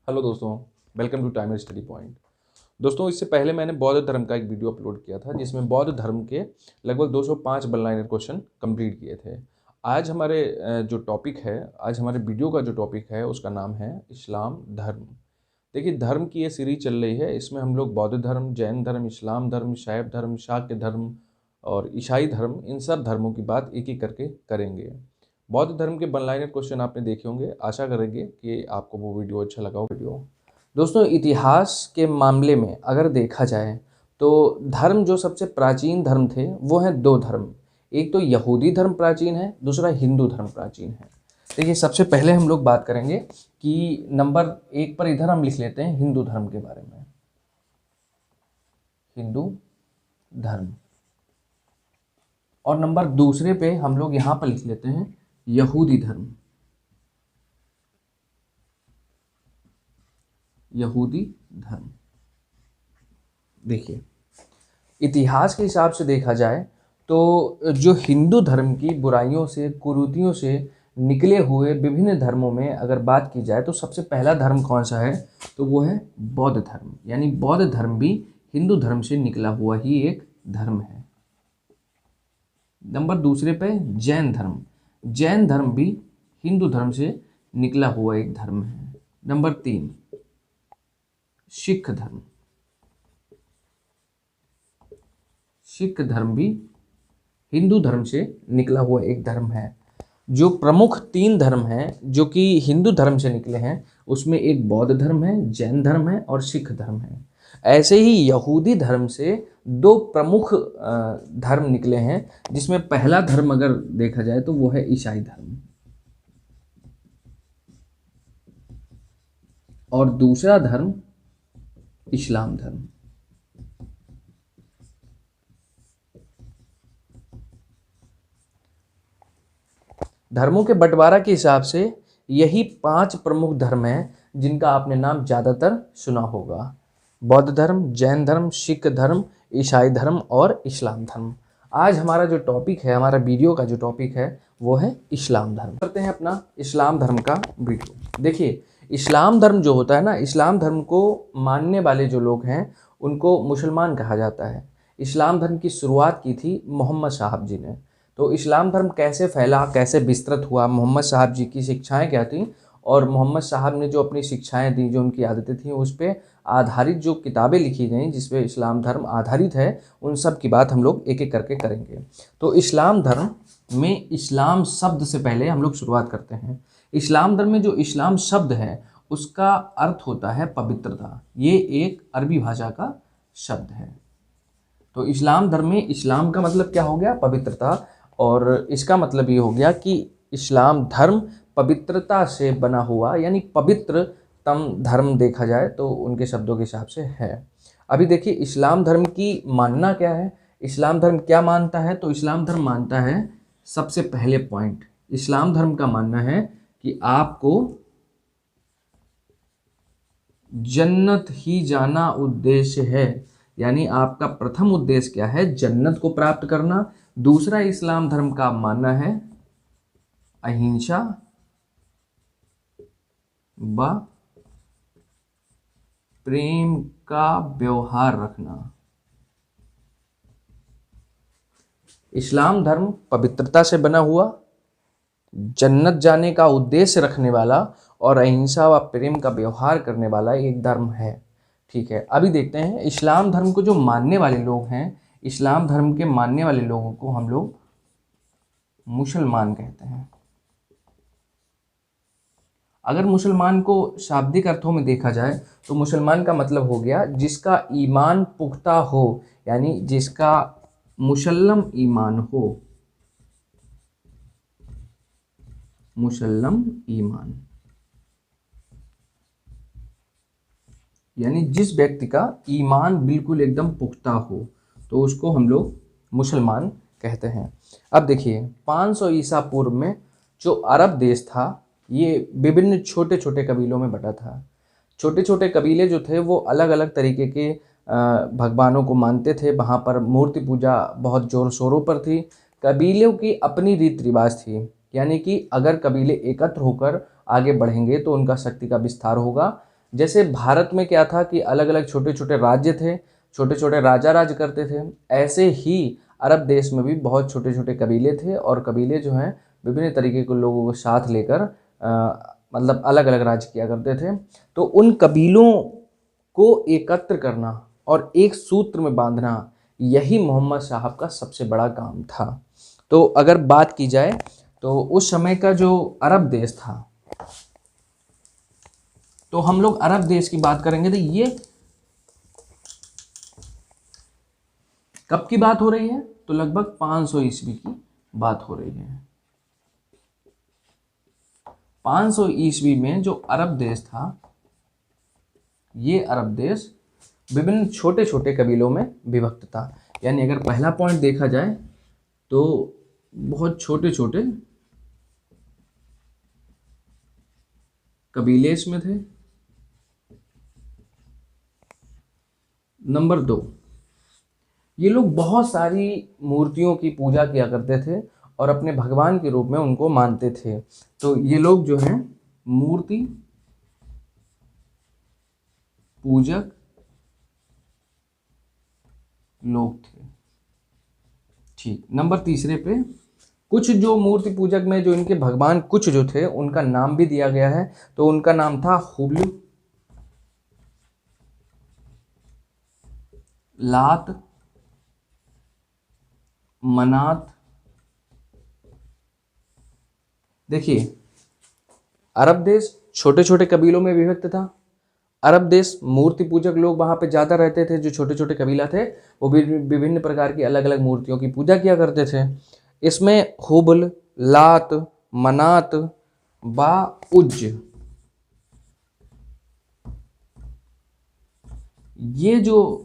Hello दोस्तों, welcome to timer study point. दोस्तों, इससे पहले मैंने बौद्ध धर्म का एक वीडियो अपलोड किया था जिसमें बौद्ध धर्म के लगभग 205 वन लाइनर क्वेश्चन कंप्लीट किए थे। आज हमारे जो टॉपिक है, आज हमारे वीडियो का जो टॉपिक है उसका नाम है इस्लाम धर्म। देखिए, धर्म की ये सीरीज चल रही है। इसमें हम लोग बौद्ध धर्म, जैन धर्म, इस्लाम धर्म, शैव धर्म, शाक्य धर्म और ईसाई धर्म, इन सब धर्मों की बात एक एक करके करेंगे। बौद्ध धर्म के वन लाइनर क्वेश्चन आपने देखे होंगे। आशा करेंगे कि आपको वो वीडियो अच्छा लगा हो। दोस्तों, इतिहास के मामले में अगर देखा जाए तो धर्म जो सबसे प्राचीन धर्म थे वो हैं दो धर्म। एक तो यहूदी धर्म प्राचीन है, दूसरा हिंदू धर्म प्राचीन है। देखिए, सबसे पहले हम लोग बात करेंगे कि नंबर 1 पर इधर हम लिख लेते हैं हिंदू धर्म के बारे में। हिंदू धर्म। और नंबर दूसरे पे हम लोग यहाँ पर लिख लेते हैं यहूदी धर्म। यहूदी धर्म। देखिए, इतिहास के हिसाब से देखा जाए तो जो हिंदू धर्म की बुराइयों से, कुरीतियों से निकले हुए विभिन्न धर्मों में अगर बात की जाए तो सबसे पहला धर्म कौन सा है, तो वो है बौद्ध धर्म। यानी बौद्ध धर्म भी हिंदू धर्म से निकला हुआ ही एक धर्म है। नंबर दूसरे पे जैन धर्म। जैन धर्म भी हिंदू धर्म से निकला हुआ एक धर्म है। नंबर 3 सिख धर्म। सिख धर्म भी हिंदू धर्म से निकला हुआ एक धर्म है। जो प्रमुख 3 धर्म हैं जो कि हिंदू धर्म से निकले हैं, उसमें एक बौद्ध धर्म है, जैन धर्म है और सिख धर्म है। ऐसे ही यहूदी धर्म से 2 प्रमुख धर्म निकले हैं, जिसमें पहला धर्म अगर देखा जाए तो वो है ईसाई धर्म और दूसरा धर्म इस्लाम धर्म। धर्मों के बंटवारा के हिसाब से यही 5 प्रमुख धर्म हैं जिनका आपने नाम ज़्यादातर सुना होगा। बौद्ध धर्म, जैन धर्म, सिख धर्म, ईसाई धर्म और इस्लाम धर्म। आज हमारा जो टॉपिक है, हमारा वीडियो का जो टॉपिक है वो है इस्लाम धर्म। करते हैं अपना इस्लाम धर्म का वीडियो। देखिए, इस्लाम धर्म जो होता है ना, इस्लाम धर्म को मानने वाले जो लोग हैं उनको मुसलमान कहा जाता है। इस्लाम धर्म की शुरुआत की थी मोहम्मद साहब जी ने। तो इस्लाम धर्म कैसे फैला, कैसे विस्तृत हुआ, मोहम्मद साहब जी की शिक्षाएं क्या थीं और मोहम्मद साहब ने जो अपनी शिक्षाएं दी, जो उनकी आदतें थीं, उस पर आधारित जो किताबें लिखी गई जिस पे इस्लाम धर्म आधारित है, उन सब की बात हम लोग एक एक करके करेंगे। तो इस्लाम धर्म में इस्लाम शब्द से पहले हम लोग शुरुआत करते हैं। इस्लाम धर्म में जो इस्लाम शब्द है उसका अर्थ होता है पवित्रता। ये एक अरबी भाषा का शब्द है। तो इस्लाम धर्म में इस्लाम का मतलब क्या हो गया? पवित्रता। और इसका मतलब ये हो गया कि इस्लाम धर्म पवित्रता से बना हुआ, यानी पवित्रतम धर्म देखा जाए तो उनके शब्दों के हिसाब से है। अभी देखिए, इस्लाम धर्म की मानना क्या है, इस्लाम धर्म क्या मानता है? तो इस्लाम धर्म मानता है, सबसे पहले पॉइंट, इस्लाम धर्म का मानना है कि आपको जन्नत ही जाना उद्देश्य है। यानी आपका प्रथम उद्देश्य क्या है? जन्नत को प्राप्त करना। दूसरा इस्लाम धर्म का मानना है अहिंसा व प्रेम का व्यवहार रखना। इस्लाम धर्म पवित्रता से बना हुआ, जन्नत जाने का उद्देश्य रखने वाला और अहिंसा व प्रेम का व्यवहार करने वाला एक धर्म है। ठीक है, अभी देखते हैं इस्लाम धर्म को जो मानने वाले लोग हैं, इस्लाम धर्म के मानने वाले लोगों को हम लोग मुसलमान कहते हैं। अगर मुसलमान को शाब्दिक अर्थों में देखा जाए तो मुसलमान का मतलब हो गया जिसका ईमान पुख्ता हो, यानी जिसका मुसल्लम ईमान हो। मुसल्लम ईमान यानी जिस व्यक्ति का ईमान बिल्कुल एकदम पुख्ता हो, तो उसको हम लोग मुसलमान कहते हैं। अब देखिए, 500 ईसा पूर्व में जो अरब देश था, ये विभिन्न छोटे छोटे कबीलों में बटा था। छोटे छोटे कबीले जो थे वो अलग अलग तरीके के भगवानों को मानते थे। वहाँ पर मूर्ति पूजा बहुत जोर शोरों पर थी। कबीलों की अपनी रीत रिवाज थी, यानी कि अगर कबीले एकत्र होकर आगे बढ़ेंगे तो उनका शक्ति का विस्तार होगा। जैसे भारत में क्या था कि अलग अलग छोटे छोटे राज्य थे, छोटे छोटे राजा राज करते थे, ऐसे ही अरब देश में भी बहुत छोटे छोटे कबीले थे, और कबीले जो हैं विभिन्न तरीके के लोगों को साथ लेकर मतलब अलग अलग राज्य किया करते थे। तो उन कबीलों को एकत्र करना और एक सूत्र में बांधना, यही मोहम्मद साहब का सबसे बड़ा काम था। तो अगर बात की जाए तो उस समय का जो अरब देश था, तो हम लोग अरब देश की बात करेंगे तो ये कब की बात हो रही है, तो लगभग 500 ईस्वी की बात हो रही है। 500 ईस्वी में जो अरब देश था, ये अरब देश विभिन्न छोटे छोटे कबीलों में विभक्त था। यानी अगर पहला पॉइंट देखा जाए तो बहुत छोटे छोटे कबीले इसमें थे। नंबर 2, ये लोग बहुत सारी मूर्तियों की पूजा किया करते थे और अपने भगवान के रूप में उनको मानते थे। तो ये लोग जो हैं मूर्ति पूजक लोग थे। ठीक, नंबर 3 पे कुछ जो मूर्ति पूजक में जो इनके भगवान कुछ जो थे उनका नाम भी दिया गया है। तो उनका नाम था हुबल, लात, मनात। देखिए, अरब देश छोटे छोटे कबीलों में विभक्त था। अरब देश मूर्ति पूजक लोग वहाँ पे ज़्यादा रहते थे। जो छोटे छोटे कबीला थे वो भी विभिन्न प्रकार की अलग अलग मूर्तियों की पूजा किया करते थे। इसमें हुबल, लात, मनात, बा, उज्ज, ये जो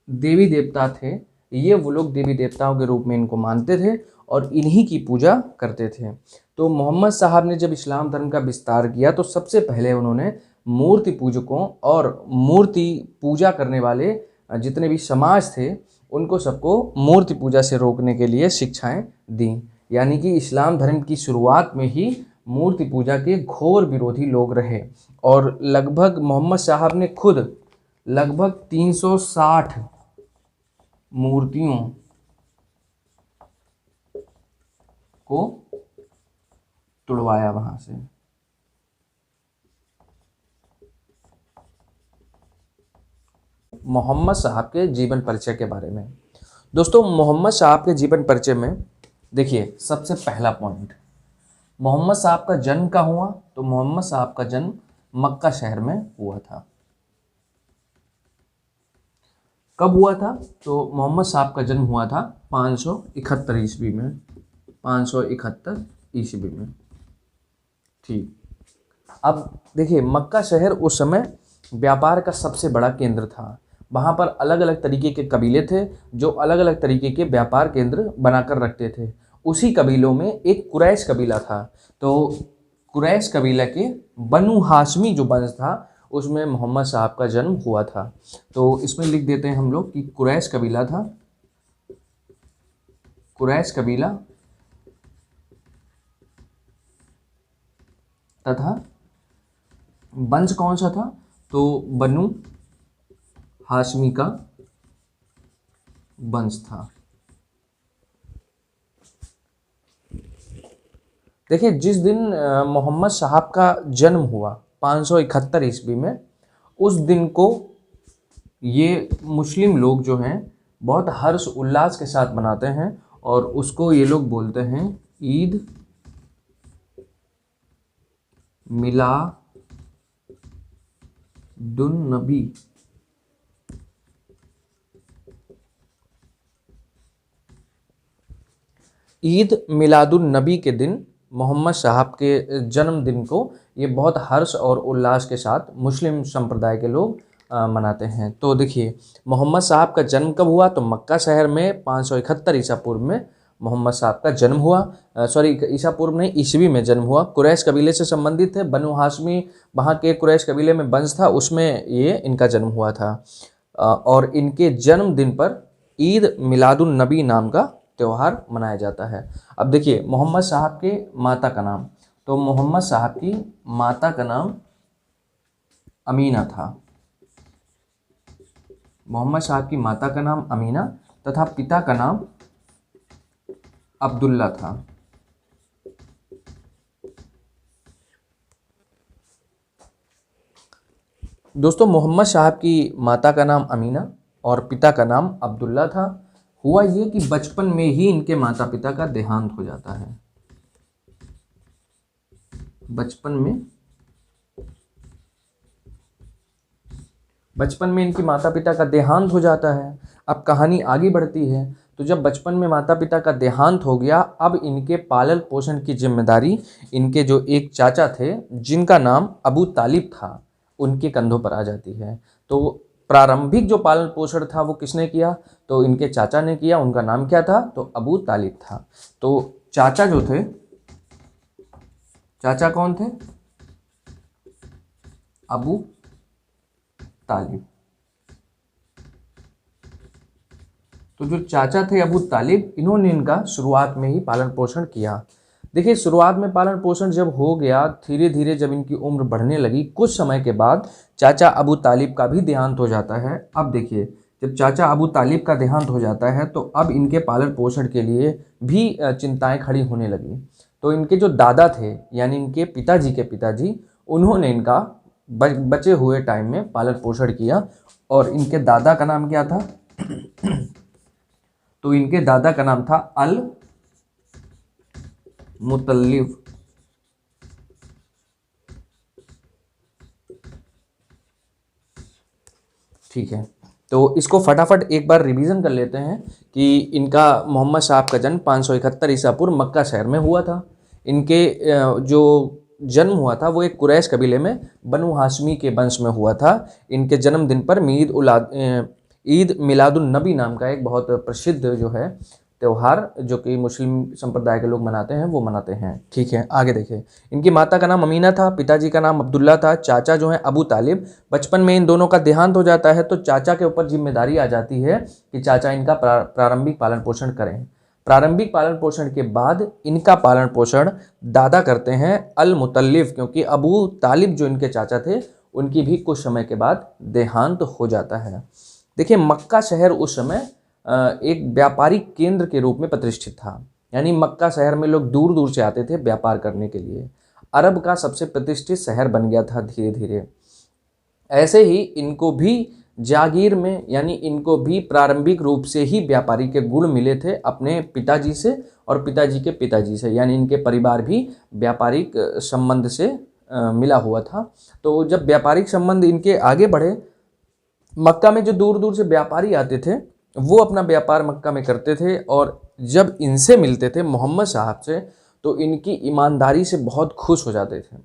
देवी देवता थे, ये वो लोग देवी देवताओं के रूप में इनको मानते थे और इन्हीं की पूजा करते थे। तो मोहम्मद साहब ने जब इस्लाम धर्म का विस्तार किया तो सबसे पहले उन्होंने मूर्ति पूजकों और मूर्ति पूजा करने वाले जितने भी समाज थे उनको सबको मूर्ति पूजा से रोकने के लिए शिक्षाएं दी। यानी कि इस्लाम धर्म की शुरुआत में ही मूर्ति पूजा के घोर विरोधी लोग रहे, और लगभग मोहम्मद साहब ने खुद लगभग 360 मूर्तियों को तुड़वाया वहां से। मोहम्मद साहब के जीवन परिचय के बारे में दोस्तों, मोहम्मद साहब के जीवन परिचय में देखिए, सबसे पहला पॉइंट, मोहम्मद साहब का जन्म कहाँ हुआ, तो मोहम्मद साहब का जन्म मक्का शहर में हुआ था। कब हुआ था, तो मोहम्मद साहब का जन्म हुआ था 571 ईस्वी में। 571 ईस्वी में। ठीक, अब देखिए, मक्का शहर उस समय व्यापार का सबसे बड़ा केंद्र था। वहाँ पर अलग अलग तरीके के कबीले थे जो अलग अलग तरीके के व्यापार केंद्र बनाकर रखते थे। उसी कबीलों में एक कुरैश कबीला था। तो कुरैश कबीला के बनु हाशमी जो वंश था उसमें मोहम्मद साहब का जन्म हुआ था। तो इसमें लिख देते हैं हम लोग कि कुरैश कबीला था। कुरैश कबीला तथा वंश कौन सा था, तो बनु हाशमी का वंश था। देखिए, जिस दिन मोहम्मद साहब का जन्म हुआ 571 ईस्वी में, उस दिन को ये मुस्लिम लोग जो हैं बहुत हर्ष उल्लास के साथ मनाते हैं और उसको ये लोग बोलते हैं ईद मिलादुन नबी। ईद मिलादुन नबी के दिन, मोहम्मद साहब के जन्मदिन को ये बहुत हर्ष और उल्लास के साथ मुस्लिम संप्रदाय के लोग मनाते हैं। तो देखिए, मोहम्मद साहब का जन्म कब हुआ, तो मक्का शहर में 571 ईसा पूर्व में मोहम्मद साहब का जन्म हुआ। सॉरी, ईसा पूर्व नहीं, ईस्वी में जन्म हुआ। कुरैश कबीले से संबंधित थे। बनु हाशमी वहाँ के कुरैश कबीले में वंश था, उसमें ये इनका जन्म हुआ था। और इनके जन्मदिन पर ईद मिलादुन नबी नाम का त्यौहार मनाया जाता है। अब देखिए, मोहम्मद साहब के माता का नाम, तो मोहम्मद साहब की माता का नाम अमीना था। मोहम्मद साहब की माता का नाम अमीना तथा पिता का नाम अब्दुल्ला था। दोस्तों, मोहम्मद साहब की माता का नाम अमीना और पिता का नाम अब्दुल्ला था। हुआ ये कि बचपन में ही इनके माता पिता का देहांत हो जाता है। बचपन में इनकी माता पिता का देहांत हो जाता है। अब कहानी आगे बढ़ती है। तो जब बचपन में माता पिता का देहांत हो गया, अब इनके पालन पोषण की जिम्मेदारी इनके जो एक चाचा थे जिनका नाम अबू तालिब था, उनके कंधों पर आ जाती है। तो प्रारंभिक जो पालन पोषण था वो किसने किया? तो इनके चाचा ने किया। उनका नाम क्या था? तो अबू तालिब था। तो चाचा जो थे, चाचा कौन थे? अबू तालिब। तो जो चाचा थे अबू तालिब, इन्होंने इनका शुरुआत में ही पालन पोषण किया। देखिए, शुरुआत में पालन पोषण जब हो गया, धीरे धीरे जब इनकी उम्र बढ़ने लगी, कुछ समय के बाद चाचा अबू तालिब का भी देहांत हो जाता है। अब देखिए, जब चाचा अबू तालिब का देहांत हो जाता है तो अब इनके पालन पोषण के लिए भी चिंताएं खड़ी होने लगी। तो इनके जो दादा थे, यानी इनके पिताजी के पिताजी, उन्होंने इनका बचे हुए टाइम में पालन पोषण किया। और इनके दादा का नाम क्या था? तो इनके दादा का नाम था अल मुतल्लिफ। ठीक है, तो इसको फटाफट एक बार रिवीजन कर लेते हैं कि इनका मोहम्मद साहब का जन्म 571 ईसा पूर्व मक्का शहर में हुआ था। इनके जो जन्म हुआ था वो एक कुरैश कबीले में बनु हाशमी के वंश में हुआ था। इनके जन्मदिन पर ईद मिलादुन नबी नाम का एक बहुत प्रसिद्ध जो है त्यौहार, जो कि मुस्लिम संप्रदाय के लोग मनाते हैं, वो मनाते हैं। ठीक है, आगे देखिए। इनकी माता का नाम अमीना था, पिताजी का नाम अब्दुल्ला था, चाचा जो है अबू तालिब। बचपन में इन दोनों का देहांत हो जाता है तो चाचा के ऊपर जिम्मेदारी आ जाती है कि चाचा इनका प्रारंभिक पालन पोषण करें। प्रारंभिक पालन पोषण के बाद इनका पालन पोषण दादा करते हैं अल मुतल्लिफ, क्योंकि अबू तालिब जो इनके चाचा थे उनकी भी कुछ समय के बाद देहांत हो जाता है। देखिए, मक्का शहर उस समय एक व्यापारिक केंद्र के रूप में प्रतिष्ठित था। यानी मक्का शहर में लोग दूर दूर से आते थे व्यापार करने के लिए। अरब का सबसे प्रतिष्ठित शहर बन गया था धीरे धीरे। ऐसे ही इनको भी जागीर में, यानी इनको भी प्रारंभिक रूप से ही व्यापारी के गुण मिले थे अपने पिताजी से और पिताजी के पिताजी से, यानी इनके परिवार भी व्यापारिक संबंध से मिला हुआ था। तो जब व्यापारिक संबंध इनके आगे बढ़े, मक्का में जो दूर दूर से व्यापारी आते थे वो अपना व्यापार मक्का में करते थे, और जब इनसे मिलते थे मोहम्मद साहब से, तो इनकी ईमानदारी से बहुत खुश हो जाते थे,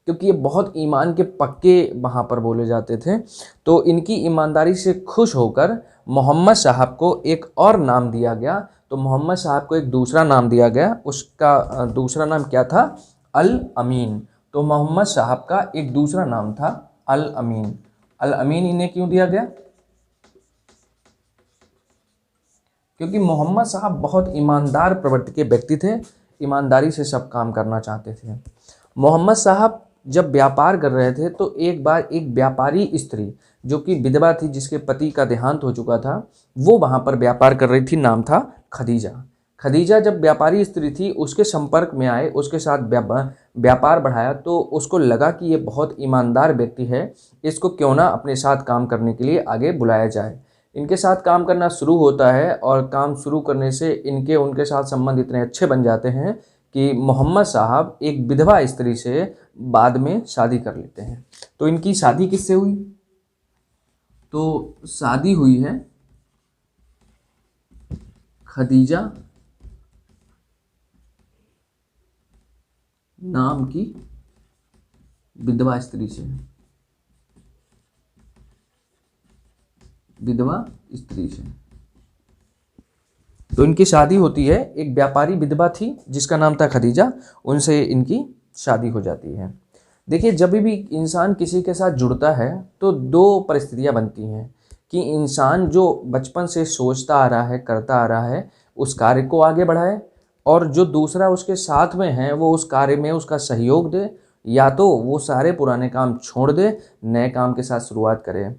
क्योंकि ये बहुत ईमान के पक्के वहाँ पर बोले जाते थे। तो इनकी ईमानदारी से खुश होकर मोहम्मद साहब को एक और नाम दिया गया। तो मोहम्मद साहब को एक दूसरा नाम दिया गया, उसका दूसरा नाम क्या था? अल अमीन। तो मोहम्मद साहब का एक दूसरा नाम था अल अमीन। अल अमीन इन्हें क्यों दिया गया? क्योंकि मोहम्मद साहब बहुत ईमानदार प्रवृत्ति के व्यक्ति थे, ईमानदारी से सब काम करना चाहते थे। मोहम्मद साहब जब व्यापार कर रहे थे तो एक बार एक व्यापारी स्त्री जो कि विधवा थी, जिसके पति का देहांत हो चुका था, वो वहाँ पर व्यापार कर रही थी। नाम था खदीजा। खदीजा जब व्यापारी स्त्री थी, उसके संपर्क में आए, उसके साथ व्यापार बढ़ाया, तो उसको लगा कि ये बहुत ईमानदार व्यक्ति है, इसको क्यों ना अपने साथ काम करने के लिए आगे बुलाया जाए। इनके साथ काम करना शुरू होता है और काम शुरू करने से इनके उनके साथ संबंध इतने अच्छे बन जाते हैं कि मोहम्मद साहब एक विधवा स्त्री से बाद में शादी कर लेते हैं। तो इनकी शादी किससे हुई? तो शादी हुई है खदीजा नाम की विधवा स्त्री से। विधवा स्त्री से तो इनकी शादी होती है। एक व्यापारी विधवा थी जिसका नाम था खदीजा, उनसे इनकी शादी हो जाती है। देखिए, जब भी इंसान किसी के साथ जुड़ता है तो दो परिस्थितियां बनती हैं कि इंसान जो बचपन से सोचता आ रहा है, करता आ रहा है, उस कार्य को आगे बढ़ाए, और जो दूसरा उसके साथ में है वो उस कार्य में उसका सहयोग दे, या तो वो सारे पुराने काम छोड़ दे, नए काम के साथ शुरुआत करे।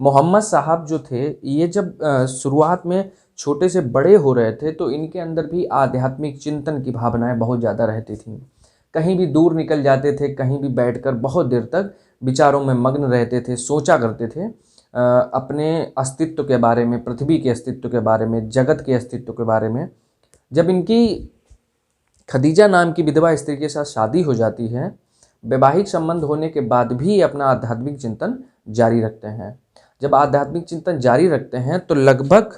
मोहम्मद साहब जो थे ये जब शुरुआत में छोटे से बड़े हो रहे थे तो इनके अंदर भी आध्यात्मिक चिंतन की भावनाएं बहुत ज़्यादा रहती थीं। कहीं भी दूर निकल जाते थे, कहीं भी बैठकर बहुत देर तक विचारों में मग्न रहते थे, सोचा करते थे अपने अस्तित्व के बारे में, पृथ्वी के अस्तित्व के बारे में, जगत के अस्तित्व के बारे में। जब इनकी खदीजा नाम की विधवा स्त्री के साथ शादी हो जाती है, वैवाहिक संबंध होने के बाद भी ये अपना आध्यात्मिक चिंतन जारी रखते हैं। जब आध्यात्मिक चिंतन जारी रखते हैं तो लगभग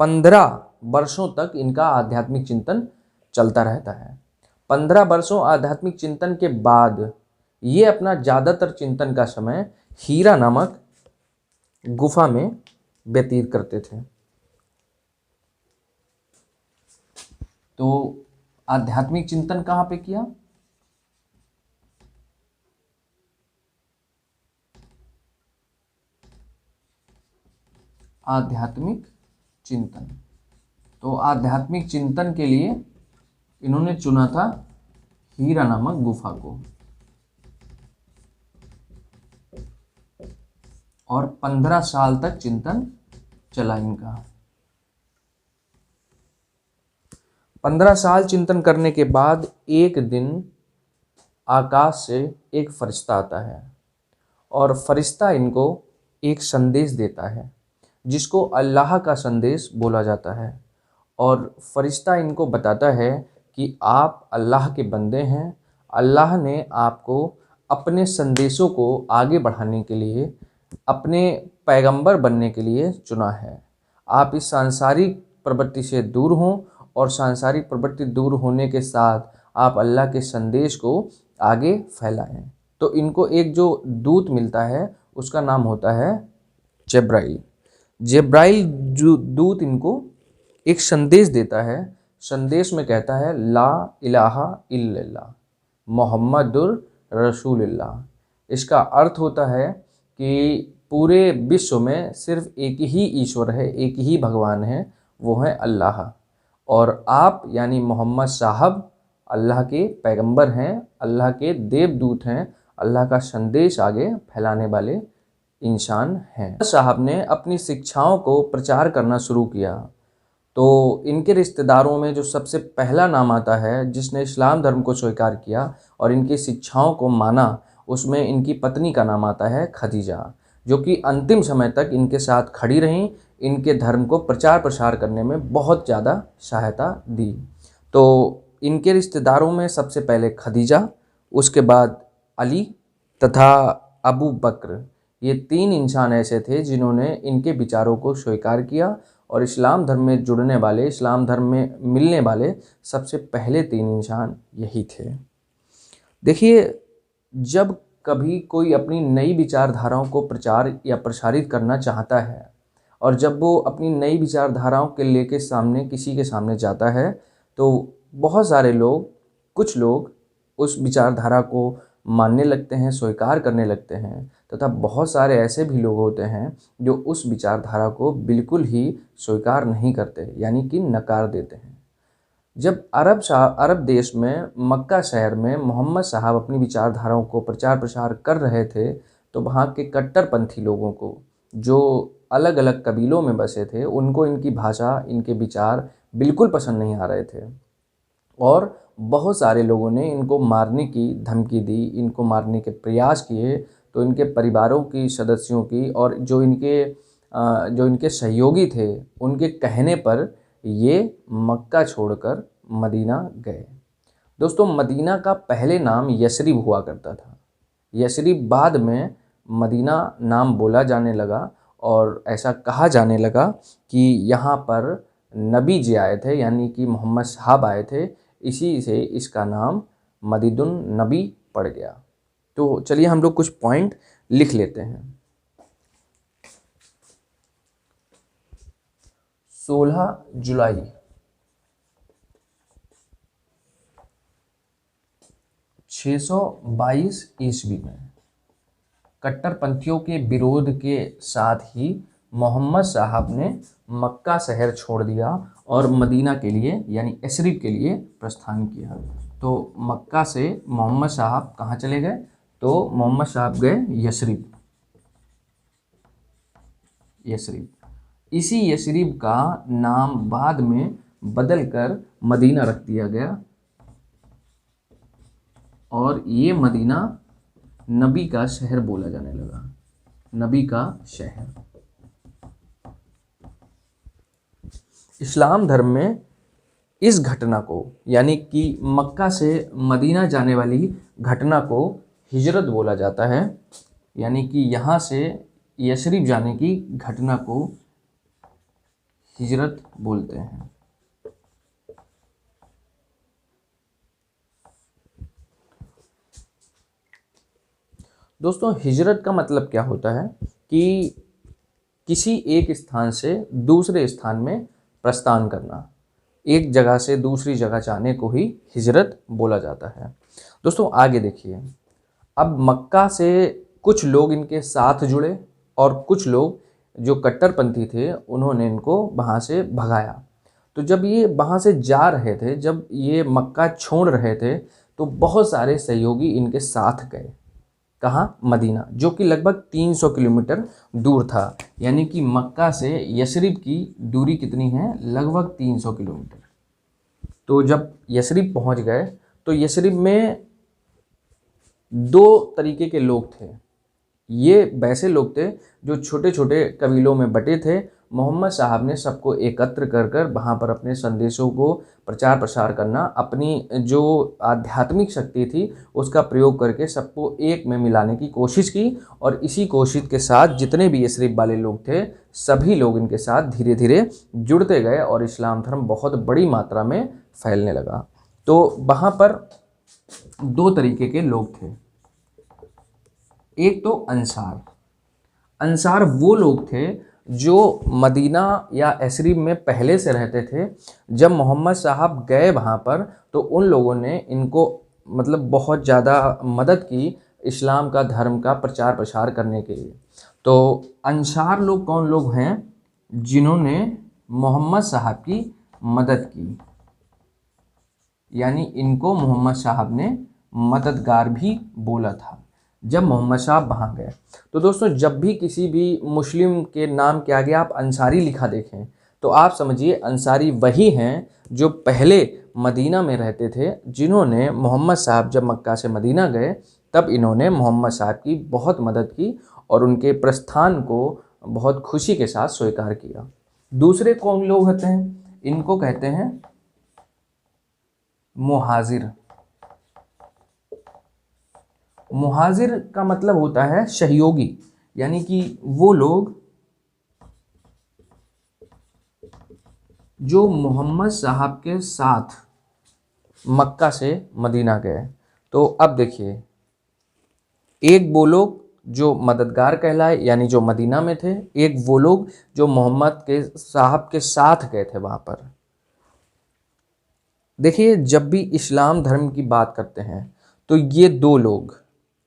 15 वर्षों तक इनका आध्यात्मिक चिंतन चलता रहता है। 15 वर्षों आध्यात्मिक चिंतन के बाद ये अपना ज़्यादातर चिंतन का समय हीरा नामक गुफा में व्यतीत करते थे। तो आध्यात्मिक चिंतन कहाँ पे किया? आध्यात्मिक चिंतन। तो आध्यात्मिक चिंतन के लिए इन्होंने चुना था हीरा नामक गुफा को, और 15 साल तक चिंतन चला इनका। 15 साल चिंतन करने के बाद एक दिन आकाश से एक फरिश्ता आता है और फरिश्ता इनको एक संदेश देता है जिसको अल्लाह का संदेश बोला जाता है। और फरिश्ता इनको बताता है कि आप अल्लाह के बंदे हैं, अल्लाह ने आपको अपने संदेशों को आगे बढ़ाने के लिए, अपने पैगंबर बनने के लिए चुना है। आप इस सांसारिक प्रवृत्ति से दूर हों और सांसारिक प्रवृत्ति दूर होने के साथ आप अल्लाह के संदेश को आगे फैलाएं। तो इनको एक जो दूत मिलता है उसका नाम होता है जिब्राइल। जिब्राइल जो दूत इनको एक संदेश देता है। संदेश में कहता है ला इलाहा इल्लल्लाह मोहम्मदुर रसूलुल्लाह। इसका अर्थ होता है कि पूरे विश्व में सिर्फ एक ही ईश्वर है, एक ही भगवान है, वो है अल्लाह। और आप यानी मोहम्मद साहब अल्लाह के पैगंबर हैं, अल्लाह के देवदूत हैं, अल्लाह का संदेश आगे फैलाने वाले इंसान हैं। साहब ने अपनी शिक्षाओं को प्रचार करना शुरू किया तो इनके रिश्तेदारों में जो सबसे पहला नाम आता है जिसने इस्लाम धर्म को स्वीकार किया और इनकी शिक्षाओं को माना, उसमें इनकी पत्नी का नाम आता है खदीजा, जो कि अंतिम समय तक इनके साथ खड़ी रहीं, इनके धर्म को प्रचार प्रसार करने में बहुत ज़्यादा सहायता दी। तो इनके रिश्तेदारों में सबसे पहले खदीजा, उसके बाद अली तथा अबू बकर, ये 3 इंसान ऐसे थे जिन्होंने इनके विचारों को स्वीकार किया और इस्लाम धर्म में जुड़ने वाले, इस्लाम धर्म में मिलने वाले सबसे पहले 3 इंसान यही थे। देखिए, जब कभी कोई अपनी नई विचारधाराओं को प्रचार या प्रसारित करना चाहता है और जब वो अपनी नई विचारधाराओं के लेके सामने किसी के सामने जाता है तो बहुत सारे लोग, कुछ लोग उस विचारधारा को मानने लगते हैं, स्वीकार करने लगते हैं, तथा बहुत सारे ऐसे भी लोग होते हैं जो उस विचारधारा को बिल्कुल ही स्वीकार नहीं करते, यानी कि नकार देते हैं। जब अरब देश में मक्का शहर में मोहम्मद साहब अपनी विचारधाराओं को प्रचार प्रसार कर रहे थे तो वहाँ के कट्टरपंथी लोगों को, जो अलग अलग कबीलों में बसे थे, उनको इनकी भाषा, इनके विचार बिल्कुल पसंद नहीं आ रहे थे और बहुत सारे लोगों ने इनको मारने की धमकी दी, इनको मारने के प्रयास किए। तो इनके परिवारों की सदस्यों की और जो इनके सहयोगी थे उनके कहने पर ये मक्का छोड़कर मदीना गए। दोस्तों, मदीना का पहले नाम यसरिब हुआ करता था। यसरिब बाद में मदीना नाम बोला जाने लगा और ऐसा कहा जाने लगा कि यहाँ पर नबी जी आए थे, यानी कि मोहम्मद साहब आए थे, इसी से इसका नाम मदीनुन नबी पड़ गया। तो चलिए हम लोग कुछ पॉइंट लिख लेते हैं। 16 जुलाई 622 ईस्वी में कट्टरपंथियों के विरोध के साथ ही मोहम्मद साहब ने मक्का शहर छोड़ दिया और मदीना के लिए यानी यसरिब के लिए प्रस्थान किया। तो मक्का से मोहम्मद साहब कहाँ चले गए? तो मोहम्मद साहब गए यसरिब। यसरिब, इसी यसरिब का नाम बाद में बदलकर मदीना रख दिया गया और ये मदीना नबी का शहर बोला जाने लगा, नबी का शहर। इस्लाम धर्म में इस घटना को, यानी कि मक्का से मदीना जाने वाली घटना को हिजरत बोला जाता है, यानी कि यहाँ से यसरिब जाने की घटना को हिजरत बोलते हैं। दोस्तों, हिजरत का मतलब क्या होता है कि किसी एक स्थान से दूसरे स्थान में प्रस्थान करना, एक जगह से दूसरी जगह जाने को ही हिजरत बोला जाता है। दोस्तों आगे देखिए, अब मक्का से कुछ लोग इनके साथ जुड़े और कुछ लोग जो कट्टरपंथी थे उन्होंने इनको वहाँ से भगाया। तो जब ये वहाँ से जा रहे थे, जब ये मक्का छोड़ रहे थे, तो बहुत सारे सहयोगी इनके साथ गए। कहाँ? मदीना, जो कि लगभग 300 किलोमीटर दूर था। यानी कि मक्का से यसरिब की दूरी कितनी है? लगभग 300 किलोमीटर। तो जब यसरिब पहुंच गए तो यसरिब में दो तरीके के लोग थे। ये वैसे लोग थे जो छोटे छोटे कबीलों में बटे थे। मोहम्मद साहब ने सबको एकत्र कर कर वहाँ पर अपने संदेशों को प्रचार प्रसार करना, अपनी जो आध्यात्मिक शक्ति थी उसका प्रयोग करके सबको एक में मिलाने की कोशिश की। और इसी कोशिश के साथ जितने भी यसरिब वाले लोग थे सभी लोग इनके साथ धीरे धीरे जुड़ते गए और इस्लाम धर्म बहुत बड़ी मात्रा में फैलने लगा। तो वहाँ पर दो तरीके के लोग थे। एक तो अंसार। अंसार वो लोग थे जो मदीना या यसरिब में पहले से रहते थे। जब मोहम्मद साहब गए वहाँ पर तो उन लोगों ने इनको मतलब बहुत ज़्यादा मदद की इस्लाम का धर्म का प्रचार प्रसार करने के लिए। तो अंसार लोग कौन लोग हैं? जिन्होंने मोहम्मद साहब की मदद की, यानी इनको मोहम्मद साहब ने मददगार भी बोला था जब मोहम्मद साहब वहाँ गए। तो दोस्तों, जब भी किसी भी मुस्लिम के नाम के आगे आप अंसारी लिखा देखें तो आप समझिए अंसारी वही हैं जो पहले मदीना में रहते थे, जिन्होंने मोहम्मद साहब जब मक्का से मदीना गए तब इन्होंने मोहम्मद साहब की बहुत मदद की और उनके प्रस्थान को बहुत खुशी के साथ स्वीकार किया। दूसरे कौन लोग होते हैं? इनको कहते हैं मुहाजिर। मुहाजिर का मतलब होता है सहयोगी, यानी कि वो लोग जो मोहम्मद साहब के साथ मक्का से मदीना गए। तो अब देखिए, एक वो लोग जो मददगार कहलाए यानी जो मदीना में थे, एक वो लोग जो मोहम्मद के साहब के साथ गए थे वहाँ पर। देखिए, जब भी इस्लाम धर्म की बात करते हैं तो ये दो लोग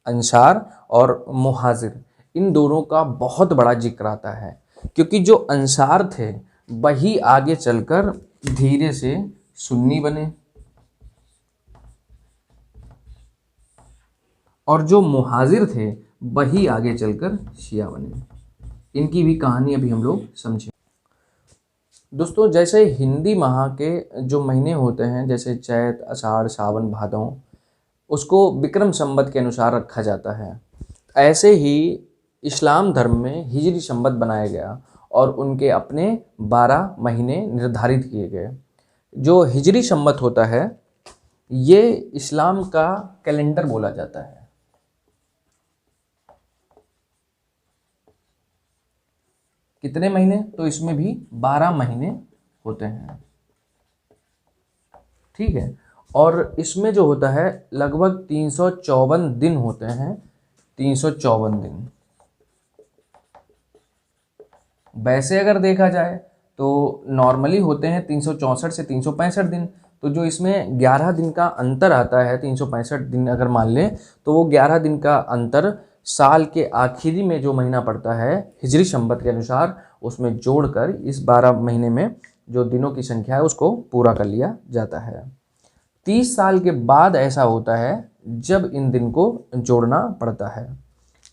अंसार और मुहाजिर, इन दोनों का बहुत बड़ा जिक्र आता है, क्योंकि जो अंसार थे वही आगे चलकर धीरे से सुन्नी बने और जो मुहाजिर थे वही आगे चलकर शिया बने। इनकी भी कहानी अभी हम लोग समझें। दोस्तों, जैसे हिंदी माह के जो महीने होते हैं, जैसे चैत, आषाढ़, सावन, भादों, उसको विक्रम संवत के अनुसार रखा जाता है। ऐसे ही इस्लाम धर्म में हिजरी संवत बनाया गया और उनके अपने 12 महीने निर्धारित किए गए। जो हिजरी संवत होता है ये इस्लाम का कैलेंडर बोला जाता है। कितने महीने? तो इसमें भी 12 महीने होते हैं, ठीक है। और इसमें जो होता है लगभग 354 दिन होते हैं, 354 दिन। वैसे अगर देखा जाए तो नॉर्मली होते हैं 364 से 365 दिन। तो जो इसमें 11 दिन का अंतर आता है, 365 दिन अगर मान लें तो वो 11 दिन का अंतर साल के आखिरी में जो महीना पड़ता है हिजरी संवत के अनुसार, उसमें जोड़कर इस 12 महीने में जो दिनों की संख्या है उसको पूरा कर लिया जाता है। 30 साल के बाद ऐसा होता है जब इन दिन को जोड़ना पड़ता है।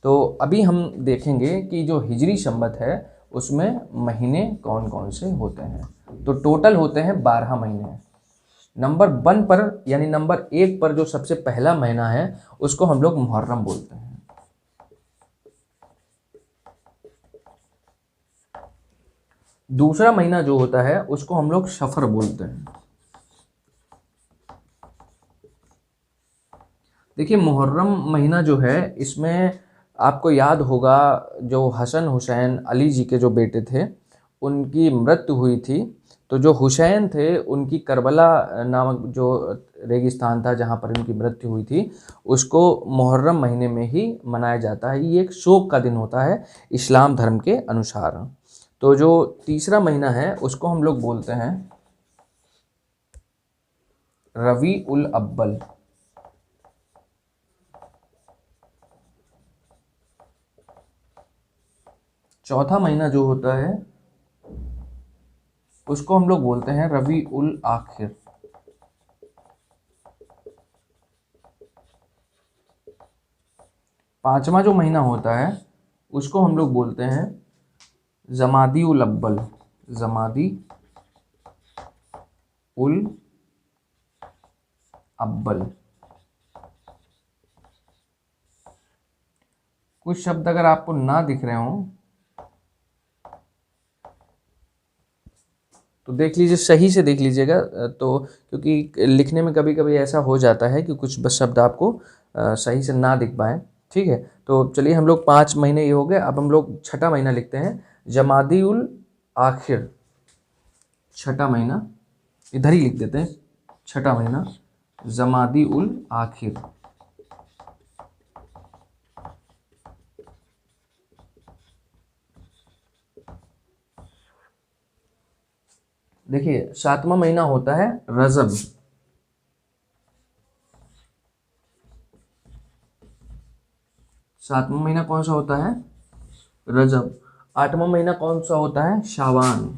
तो अभी हम देखेंगे कि जो हिजरी संवत है उसमें महीने कौन कौन से होते हैं। तो टोटल होते हैं 12 महीने। नंबर 1 पर यानी नंबर 1 पर जो सबसे पहला महीना है उसको हम लोग मुहर्रम बोलते हैं। दूसरा महीना जो होता है उसको हम लोग सफर बोलते हैं। देखिए मुहर्रम महीना जो है इसमें आपको याद होगा जो हसन हुसैन अली जी के जो बेटे थे उनकी मृत्यु हुई थी। तो जो हुसैन थे उनकी करबला नामक जो रेगिस्तान था जहाँ पर उनकी मृत्यु हुई थी उसको मुहर्रम महीने में ही मनाया जाता है। ये एक शोक का दिन होता है इस्लाम धर्म के अनुसार। तो जो तीसरा महीना है उसको हम लोग बोलते हैं रबी उल अव्वल। चौथा महीना जो होता है उसको हम लोग बोलते हैं रबी उल आखिर। पांचवा जो महीना होता है उसको हम लोग बोलते हैं जमादी उल अव्वल। जमादी उल अव्वल। कुछ शब्द अगर आपको ना दिख रहे हों तो देख लीजिए, सही से देख लीजिएगा। तो क्योंकि लिखने में कभी कभी ऐसा हो जाता है कि कुछ बस शब्द आपको सही से ना दिख पाए। ठीक है, तो चलिए हम लोग 5 महीने ये हो गए। अब हम लोग छठा महीना लिखते हैं जमादी उल आखिर। छठा महीना इधर ही लिख देते हैं, छठा महीना जमादी उल आखिर। देखिए 7वां महीना होता है रजब। सातवां महीना कौन सा होता है? रजब। 8वां महीना कौन सा होता है? शाबान।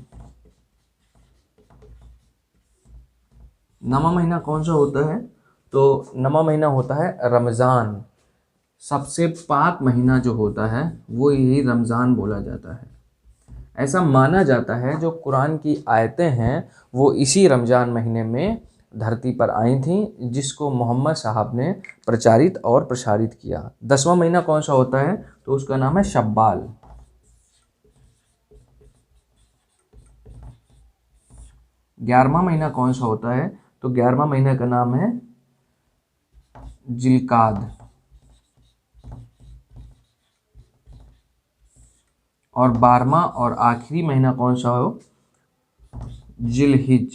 9वां महीना कौन सा होता है? तो 9वां महीना होता है रमज़ान। सबसे पाक महीना जो होता है वो यही रमज़ान बोला जाता है। ऐसा माना जाता है जो कुरान की आयतें हैं वो इसी रमज़ान महीने में धरती पर आई थीं, जिसको मोहम्मद साहब ने प्रचारित और प्रसारित किया। 10वां महीना कौन सा होता है? तो उसका नाम है शब्बाल। 11वां महीना कौन सा होता है? तो 11वां महीने का नाम है जिलकाद। और 12वां और आखिरी महीना कौन सा हो? जिलहिज।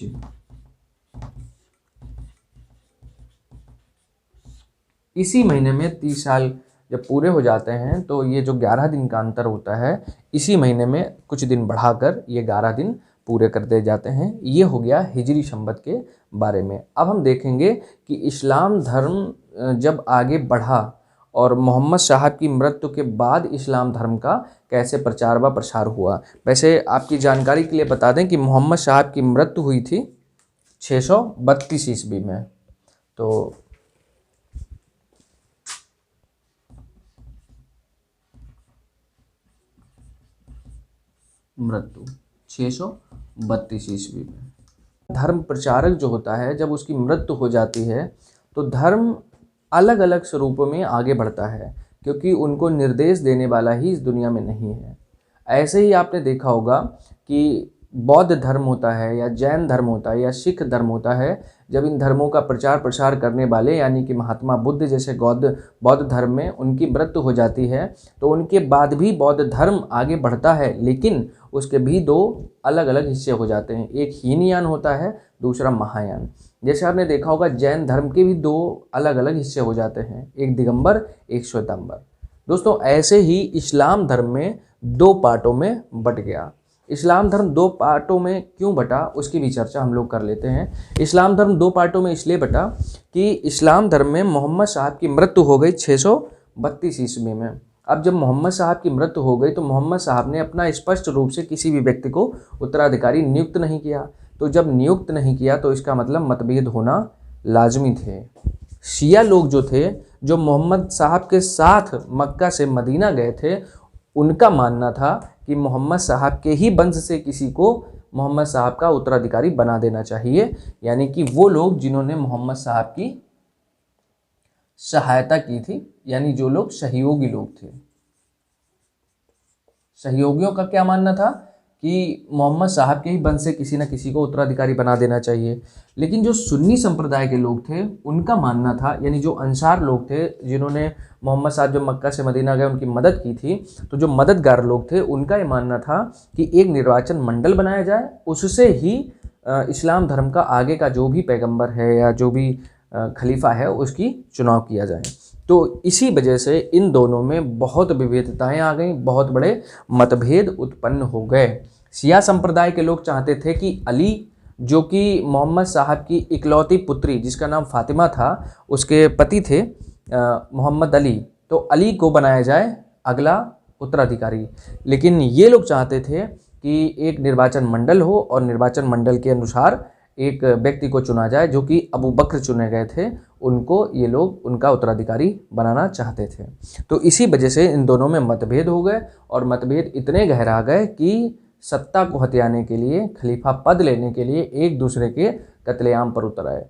इसी महीने में 30 साल जब पूरे हो जाते हैं तो ये जो 11 दिन का अंतर होता है इसी महीने में कुछ दिन बढ़ाकर ये 11 दिन पूरे कर दिए जाते हैं। ये हो गया हिजरी संवत के बारे में। अब हम देखेंगे कि इस्लाम धर्म जब आगे बढ़ा और मोहम्मद साहब की मृत्यु के बाद इस्लाम धर्म का कैसे प्रचार व प्रसार हुआ। वैसे आपकी जानकारी के लिए बता दें कि मोहम्मद साहब की मृत्यु हुई थी 632 ईस्वी में। तो मृत्यु 632 ईस्वी में। धर्म प्रचारक जो होता है जब उसकी मृत्यु हो जाती है तो धर्म अलग अलग स्वरूपों में आगे बढ़ता है, क्योंकि उनको निर्देश देने वाला ही इस दुनिया में नहीं है। ऐसे ही आपने देखा होगा कि बौद्ध धर्म होता है या जैन धर्म होता है या सिख धर्म होता है, जब इन धर्मों का प्रचार प्रसार करने वाले यानी कि महात्मा बुद्ध जैसे बौद्ध धर्म में उनकी मृत्यु हो जाती है तो उनके बाद भी बौद्ध धर्म आगे बढ़ता है, लेकिन उसके भी 2 अलग अलग हिस्से हो जाते हैं। एक हीनयान होता है, दूसरा महायान। जैसे आपने देखा होगा जैन धर्म के भी 2 अलग अलग हिस्से हो जाते हैं, एक दिगंबर एक श्वेतांबर। दोस्तों ऐसे ही इस्लाम धर्म में 2 पार्टों में बट गया। इस्लाम धर्म 2 पार्टों में क्यों बटा उसकी भी चर्चा हम लोग कर लेते हैं। इस्लाम धर्म 2 पार्टों में इसलिए बटा कि इस्लाम धर्म में मोहम्मद साहब की मृत्यु हो गई 632 ईस्वी में। अब जब मोहम्मद साहब की मृत्यु हो गई तो मोहम्मद साहब ने अपना स्पष्ट रूप से किसी भी व्यक्ति को उत्तराधिकारी नियुक्त नहीं किया। तो जब नियुक्त नहीं किया तो इसका मतलब मतभेद होना लाजमी थे। शिया लोग जो थे, जो मोहम्मद साहब के साथ मक्का से मदीना गए थे, उनका मानना था कि मोहम्मद साहब के ही वंश से किसी को मोहम्मद साहब का उत्तराधिकारी बना देना चाहिए, यानी कि वो लोग जिन्होंने मोहम्मद साहब की सहायता की थी, यानी जो लोग सहयोगी लोग थे। सहयोगियों का क्या मानना था कि मोहम्मद साहब के ही वंश से किसी न किसी को उत्तराधिकारी बना देना चाहिए। लेकिन जो सुन्नी संप्रदाय के लोग थे, उनका मानना था, यानी जो अंसार लोग थे, जिन्होंने मोहम्मद साहब जब मक्का से मदीना गए उनकी मदद की थी, तो जो मददगार लोग थे उनका ये मानना था कि एक निर्वाचन मंडल बनाया जाए, उससे ही इस्लाम धर्म का आगे का जो भी पैगंबर है या जो भी खलीफा है उसकी चुनाव किया जाए। तो इसी वजह से इन दोनों में बहुत विविधताएं आ गई, बहुत बड़े मतभेद उत्पन्न हो गए। शिया संप्रदाय के लोग चाहते थे कि अली, जो कि मोहम्मद साहब की इकलौती पुत्री जिसका नाम फातिमा था, उसके पति थे मोहम्मद अली, तो अली को बनाया जाए अगला उत्तराधिकारी। लेकिन ये लोग चाहते थे कि एक निर्वाचन मंडल हो और निर्वाचन मंडल के अनुसार एक व्यक्ति को चुना जाए जो कि अबू बकर चुने गए थे, उनको ये लोग उनका उत्तराधिकारी बनाना चाहते थे। तो इसी वजह से इन दोनों में मतभेद हो गए और मतभेद इतने गहरा गए कि सत्ता को हथियाने के लिए, खलीफा पद लेने के लिए एक दूसरे के कत्लेआम पर उतर आए।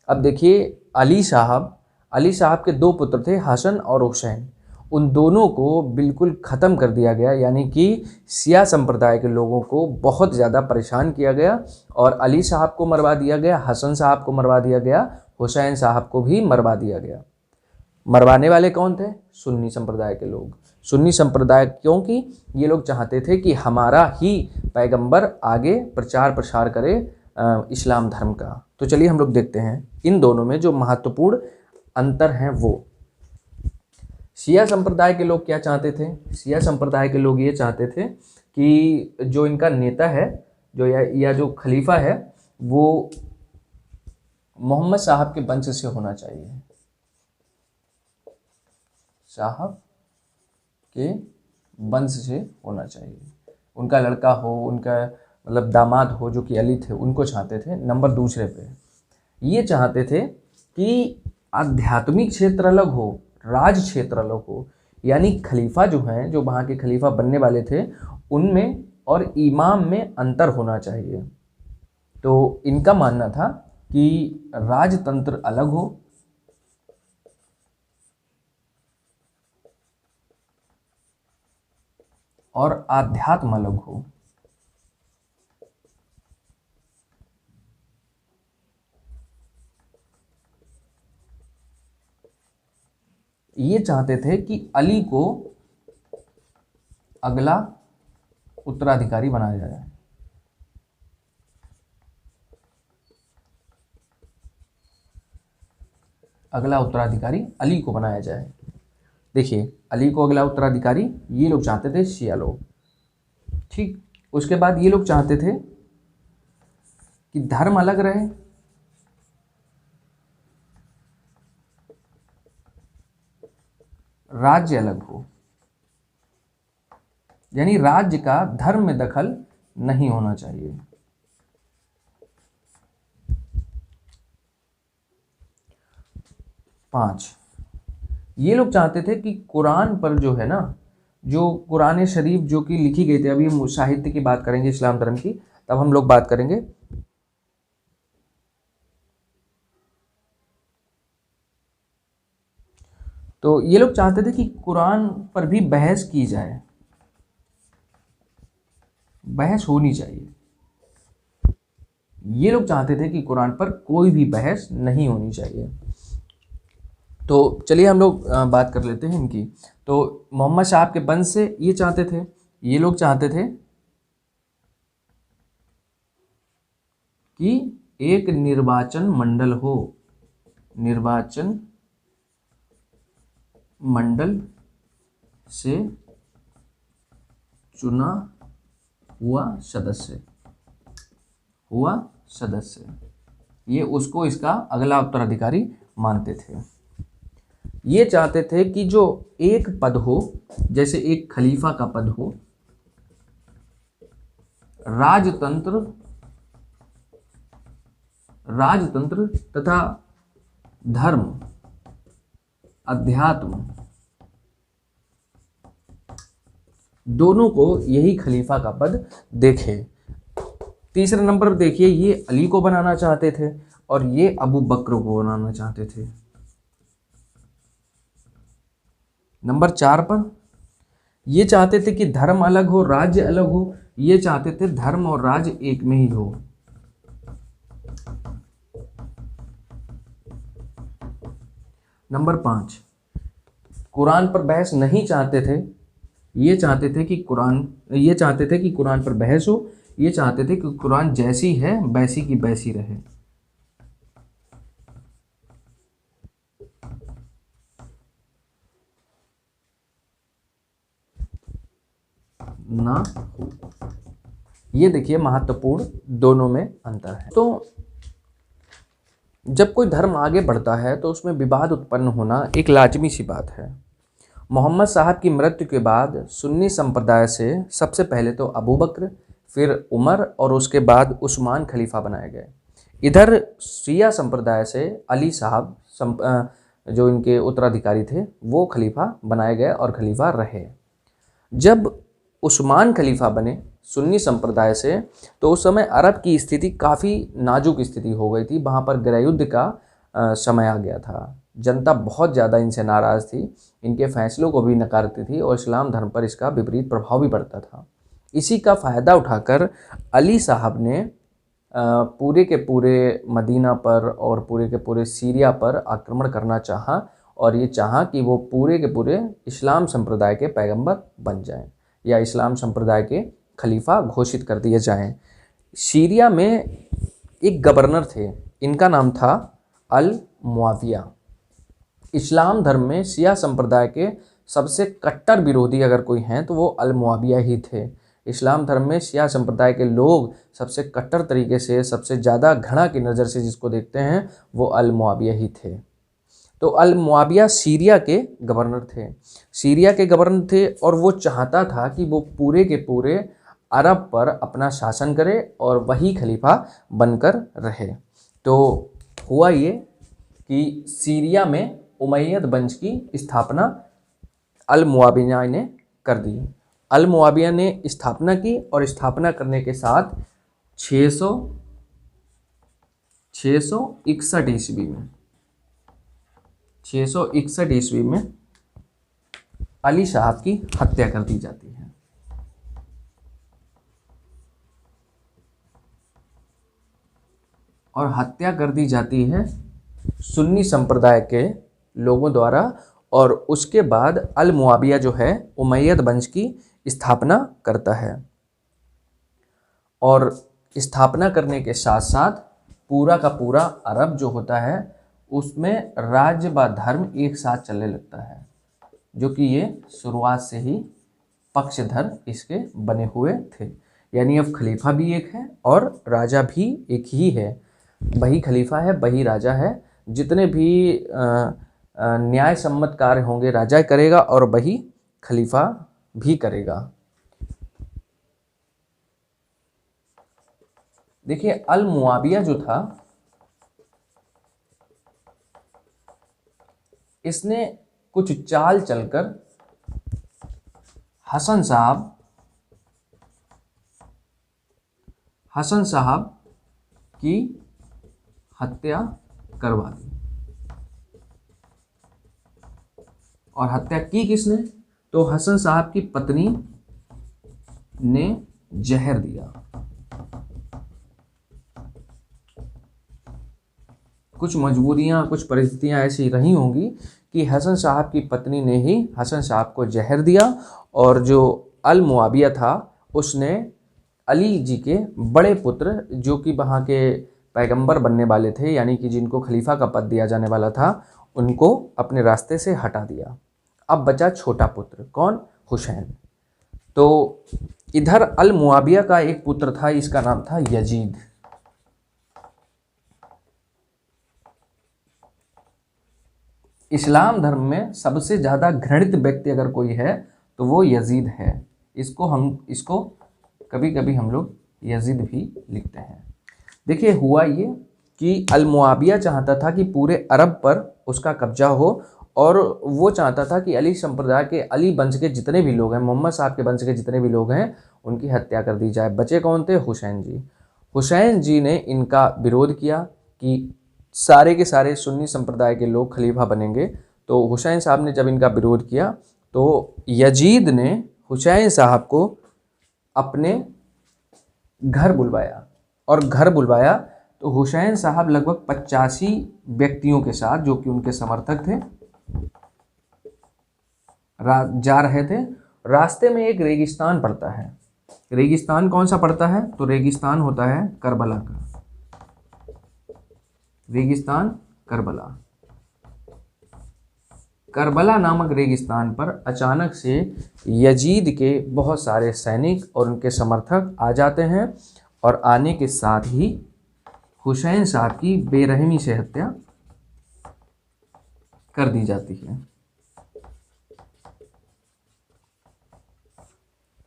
अब देखिए, अली साहब के दो पुत्र थे, हसन और हुसैन। उन दोनों को बिल्कुल ख़त्म कर दिया गया, यानी कि शिया संप्रदाय के लोगों को बहुत ज़्यादा परेशान किया गया और अली साहब को मरवा दिया गया, हसन साहब को मरवा दिया गया, हुसैन साहब को भी मरवा दिया गया। मरवाने वाले कौन थे? सुन्नी संप्रदाय के लोग। सुन्नी संप्रदाय, क्योंकि ये लोग चाहते थे कि हमारा ही पैगंबर आगे प्रचार प्रसार करे इस्लाम धर्म का। तो चलिए हम लोग देखते हैं इन दोनों में जो महत्वपूर्ण अंतर हैं वो। शिया संप्रदाय के लोग क्या चाहते थे? शिया संप्रदाय के लोग ये चाहते थे कि जो इनका नेता है, जो या जो खलीफा है, वो मोहम्मद साहब के वंश से होना चाहिए। साहब के वंश से होना चाहिए, उनका लड़का हो, उनका मतलब दामाद हो, जो कि अली थे, उनको चाहते थे। नंबर दूसरे पे ये चाहते थे कि आध्यात्मिक क्षेत्र अलग हो, राज क्षेत्र अलग हो, यानी खलीफा जो हैं, जो वहाँ के खलीफा बनने वाले थे, उनमें और इमाम में अंतर होना चाहिए। तो इनका मानना था कि राजतंत्र अलग हो और आध्यात्म अलग हो। ये चाहते थे कि अली को अगला उत्तराधिकारी बनाया जाए। अगला उत्तराधिकारी अली को बनाया जाए। देखिए, अली को अगला उत्तराधिकारी ये लोग चाहते थे, शिया लोग। ठीक, उसके बाद ये लोग चाहते थे कि धर्म अलग रहे, राज्य अलग हो, यानी राज्य का धर्म में दखल नहीं होना चाहिए। पांच, ये लोग चाहते थे कि कुरान पर जो है ना, जो कुरान शरीफ जो कि लिखी गई थी, अभी हम साहित्य की बात करेंगे इस्लाम धर्म की, तब हम लोग बात करेंगे। तो ये लोग चाहते थे कि कुरान पर भी बहस की जाए, बहस होनी चाहिए। ये लोग चाहते थे कि कुरान पर कोई भी बहस नहीं होनी चाहिए। तो चलिए हम लोग बात कर लेते हैं इनकी। तो मोहम्मद साहब के वंश से ये चाहते थे, ये लोग चाहते थे कि एक निर्वाचन मंडल हो, निर्वाचन मंडल से चुना हुआ सदस्य, ये उसको इसका अगला उत्तराधिकारी मानते थे। ये चाहते थे कि जो एक पद हो, जैसे एक खलीफा का पद हो, राजतंत्र तथा धर्म, अध्यात्म, दोनों को यही खलीफा का पद देखे। तीसरे नंबर पर देखिए, ये अली को बनाना चाहते थे और ये अबू बकर को बनाना चाहते थे। नंबर 4 पर ये चाहते थे कि धर्म अलग हो, राज्य अलग हो, ये चाहते थे धर्म और राज्य एक में ही हो। नंबर 5, कुरान पर बहस नहीं चाहते थे, ये चाहते थे कि कुरान पर बहस हो, ये चाहते थे कि कुरान जैसी है वैसी की वैसी रहे। ना हो। ये देखिए महत्वपूर्ण दोनों में अंतर है। तो जब कोई धर्म आगे बढ़ता है तो उसमें विवाद उत्पन्न होना एक लाजमी सी बात है। मोहम्मद साहब की मृत्यु के बाद सुन्नी संप्रदाय से सबसे पहले तो अबू बकर, फिर उमर और उसके बाद उस्मान खलीफा बनाए गए। इधर शिया संप्रदाय से अली साहब जो इनके उत्तराधिकारी थे वो खलीफा बनाए गए और खलीफा रहे। जब उस्मान खलीफा बने सुन्नी संप्रदाय से तो उस समय अरब की स्थिति काफ़ी नाजुक स्थिति हो गई थी। वहाँ पर गृहयुद्ध का समय आ गया था। जनता बहुत ज़्यादा इनसे नाराज़ थी, इनके फैसलों को भी नकारती थी और इस्लाम धर्म पर इसका विपरीत प्रभाव भी पड़ता था। इसी का फ़ायदा उठाकर अली साहब ने पूरे के पूरे मदीना पर और पूरे के पूरे सीरिया पर आक्रमण करना चाहा और ये चाहा कि वो पूरे के पूरे इस्लाम संप्रदाय के पैगंबर बन जाएं या इस्लाम संप्रदाय के खलीफा घोषित कर दिए जाएं। सीरिया में एक गवर्नर थे, इनका नाम था अल मुआविया। इस्लाम धर्म में शिया संप्रदाय के सबसे कट्टर विरोधी अगर कोई हैं तो वो अल मुआविया ही थे। इस्लाम धर्म में शिया संप्रदाय के लोग सबसे कट्टर तरीके से, सबसे ज़्यादा घृणा की नज़र से जिसको देखते हैं वो अल मुआविया ही थे। तो अल मुआविया सीरिया के गवर्नर थे और वो चाहता था कि वो पूरे के पूरे अरब पर अपना शासन करे और वही खलीफा बनकर रहे। तो हुआ ये कि सीरिया में उमैयद वंश की स्थापना अल मुआविया ने कर दी। अल मुआविया ने स्थापना की और स्थापना करने के साथ 661 ईस्वी में अली साहब की हत्या कर दी जाती है। और हत्या कर दी जाती है सुन्नी संप्रदाय के लोगों द्वारा और उसके बाद अल मुआविया जो है उमैयद वंश की स्थापना करता है। और स्थापना करने के साथ साथ पूरा का पूरा अरब जो होता है उसमें राज्य व धर्म एक साथ चलने लगता है, जो कि ये शुरुआत से ही पक्षधर इसके बने हुए थे। यानी अब खलीफा भी एक है और राजा भी एक ही है, वही खलीफा है वही राजा है। जितने भी न्याय सम्मत कार्य होंगे राजा करेगा और वही खलीफा भी करेगा। देखिए अल मुआविया जो था इसने कुछ चाल चलकर हसन साहब की हत्या करवा दी। और हत्या की किसने? तो हसन साहब की पत्नी ने जहर दिया। कुछ मजबूरियां, कुछ परिस्थितियां ऐसी रही होंगी कि हसन साहब की पत्नी ने ही हसन साहब को जहर दिया और जो अल मुआविया था उसने अली जी के बड़े पुत्र जो कि वहाँ के पैगंबर बनने वाले थे, यानी कि जिनको खलीफा का पद दिया जाने वाला था, उनको अपने रास्ते से हटा दिया। अब बचा छोटा पुत्र, कौन? हुसैन। तो इधर अल मुआविया का एक पुत्र था, इसका नाम था यजीद। इस्लाम धर्म में सबसे ज़्यादा घृणित व्यक्ति अगर कोई है तो वो यजीद है। इसको कभी कभी हम लोग यजीद भी लिखते हैं। देखिए हुआ ये कि अल-मुआविया चाहता था कि पूरे अरब पर उसका कब्जा हो और वो चाहता था कि अली संप्रदाय के, अली वंश के जितने भी लोग हैं, मोहम्मद साहब के वंश के जितने भी लोग हैं, उनकी हत्या कर दी जाए। बचे कौन थे? हुसैन जी। हुसैन जी ने इनका विरोध किया कि सारे के सारे सुन्नी संप्रदाय के लोग खलीफा बनेंगे। तो हुसैन साहब ने जब इनका विरोध किया तो यजीद ने हुसैन साहब को अपने घर बुलवाया, और घर बुलवाया तो हुसैन साहब लगभग 85 व्यक्तियों के साथ, जो कि उनके समर्थक थे, जा रहे थे। रास्ते में एक रेगिस्तान पड़ता है। रेगिस्तान कौन सा पड़ता है? तो रेगिस्तान होता है करबला का, रेगिस्तान करबला। करबला नामक रेगिस्तान पर अचानक से यजीद के बहुत सारे सैनिक और उनके समर्थक आ जाते हैं, और आने के साथ ही हुसैन साहब की बेरहमी से हत्या कर दी जाती है।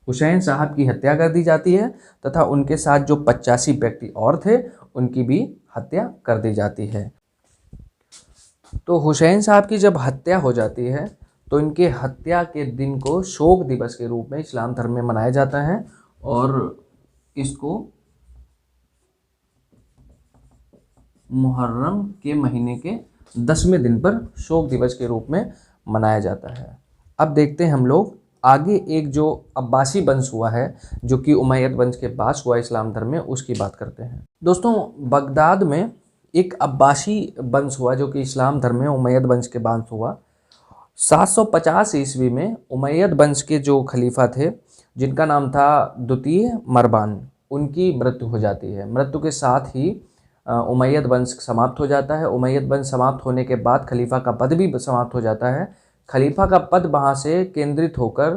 हुसैन साहब की हत्या कर दी जाती है तथा उनके साथ जो 85 व्यक्ति और थे उनकी भी हत्या कर दी जाती है। तो हुसैन साहब की जब हत्या हो जाती है तो इनके हत्या के दिन को शोक दिवस के रूप में इस्लाम धर्म में मनाया जाता है, और इसको मुहर्रम के महीने के 10वें दिन पर शोक दिवस के रूप में मनाया जाता है। अब देखते हैं हम लोग आगे एक जो अब्बासी वंश हुआ है, जो कि उमैयद वंश के पास हुआ इस्लाम धर्म में, उसकी बात करते हैं। दोस्तों, बगदाद में एक अब्बासी वंश हुआ जो कि इस्लाम धर्म में उमैयद वंश के बाद हुआ। 750 ईस्वी में उमैयद वंश के जो खलीफा थे, जिनका नाम था द्वितीय मरवान, उनकी मृत्यु हो जाती है। मृत्यु के साथ ही उमैयद वंश समाप्त हो जाता है। उमैयद वंश समाप्त होने के बाद खलीफा का पद भी समाप्त हो जाता है। खलीफा का पद वहाँ से केंद्रित होकर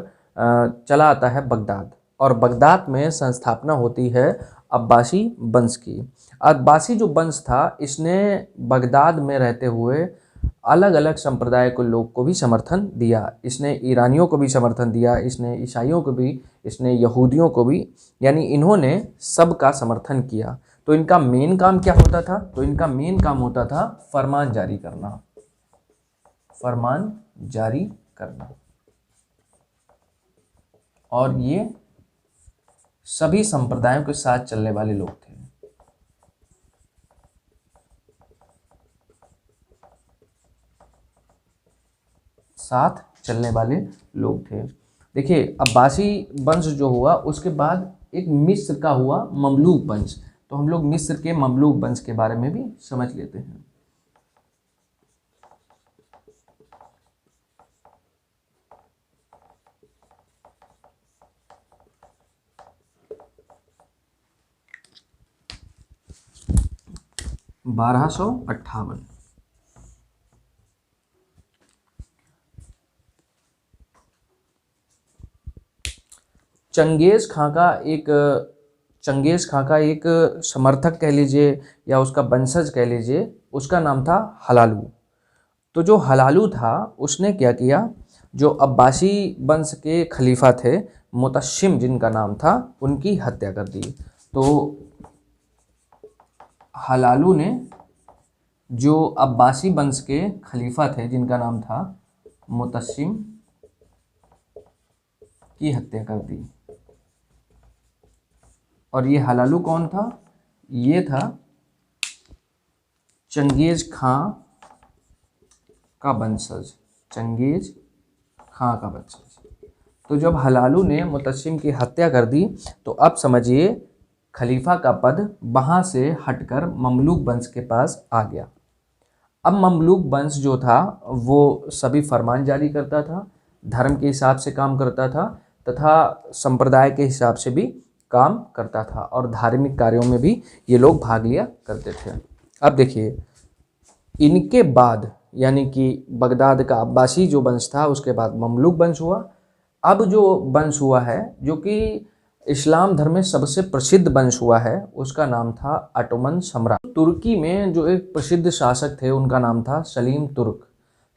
चला आता है बगदाद, और बगदाद में संस्थापना होती है अब्बासी वंश की। अब्बासी जो वंश था, इसने बगदाद में रहते हुए अलग अलग संप्रदाय के लोग को भी समर्थन दिया। इसने ईरानियों को भी समर्थन दिया, इसने ईसाइयों को भी, इसने यहूदियों को भी, यानी इन्होंने सबका समर्थन किया। तो इनका मेन काम क्या होता था? तो इनका मेन काम होता था फरमान जारी करना, फरमान जारी करना। और ये सभी संप्रदायों के साथ चलने वाले लोग थे। साथ चलने वाले लोग थे। देखिए, अब्बासी वंश जो हुआ उसके बाद एक मिस्र का हुआ ममलूक वंश। तो हम लोग मिस्र के ममलूक वंश के बारे में भी समझ लेते हैं। बारह सौ अट्ठावन। चंगेज़ खां का एक समर्थक कह लीजिए या उसका वंशज कह लीजिए, उसका नाम था हलालू। तो जो हलालू था उसने क्या किया, जो अब्बासी वंश के खलीफा थे मुतशिम जिनका नाम था, उनकी हत्या कर दी। तो हलालू ने जो अब्बासी वंश के खलीफा थे जिनका नाम था मुतशिम की हत्या कर दी। और ये हलालू कौन था? ये था चंगेज़ खां का वंशज, चंगेज़ खां का वंशज। तो जब हलालू ने मुतशिम की हत्या कर दी तो अब समझिए खलीफा का पद वहाँ से हटकर ममलूक वंश के पास आ गया। अब ममलूक वंश जो था वो सभी फरमान जारी करता था, धर्म के हिसाब से काम करता था तथा संप्रदाय के हिसाब से भी काम करता था, और धार्मिक कार्यों में भी ये लोग भाग लिया करते थे। अब देखिए, इनके बाद यानी कि बगदाद का अब्बासी जो वंश था, उसके बाद ममलूक वंश हुआ। अब जो वंश हुआ है, जो कि इस्लाम धर्म में सबसे प्रसिद्ध वंश हुआ है, उसका नाम था ऑटोमन सम्राट। तुर्की में जो एक प्रसिद्ध शासक थे उनका नाम था सलीम तुर्क।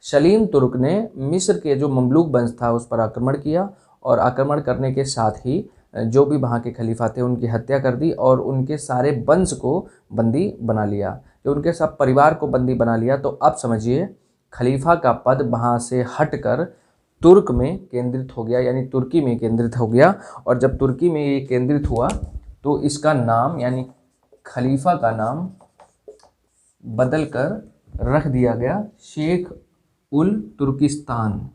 सलीम तुर्क ने मिस्र के जो ममलूक वंश था उस पर आक्रमण किया, और आक्रमण करने के साथ ही जो भी वहाँ के खलीफा थे उनकी हत्या कर दी और उनके सारे वंश को बंदी बना लिया। जो उनके सब परिवार को बंदी बना लिया, तो अब समझिए खलीफा का पद वहाँ से हटकर तुर्क में केंद्रित हो गया, यानी तुर्की में केंद्रित हो गया। और जब तुर्की में ये केंद्रित हुआ तो इसका नाम यानी खलीफा का नाम बदल कर रख दिया गया शेख उल तुर्किस्तान।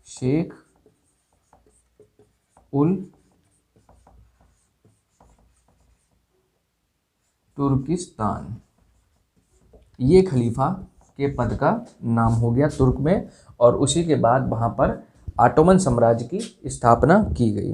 शेख उल तुर्किस्तान, ये खलीफा के पद का नाम हो गया तुर्क में। और उसी के बाद वहाँ पर ऑटोमन साम्राज्य की स्थापना की गई।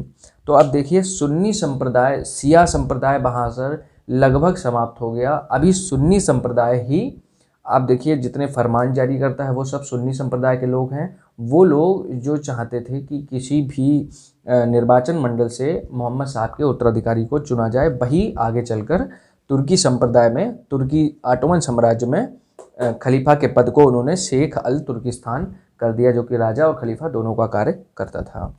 तो अब देखिए सुन्नी संप्रदाय, शिया संप्रदाय वहाँ से लगभग समाप्त हो गया। अभी सुन्नी संप्रदाय ही, आप देखिए जितने फरमान जारी करता है वो सब सुन्नी संप्रदाय के लोग हैं। वो लोग जो चाहते थे कि किसी भी निर्वाचन मंडल से मोहम्मद साहब के उत्तराधिकारी को चुना जाए, वही आगे चलकर तुर्की संप्रदाय में, तुर्की ऑटोमन साम्राज्य में खलीफा के पद को उन्होंने शेख अल तुर्किस्तान कर दिया, जो कि राजा और खलीफा दोनों का कार्य करता था।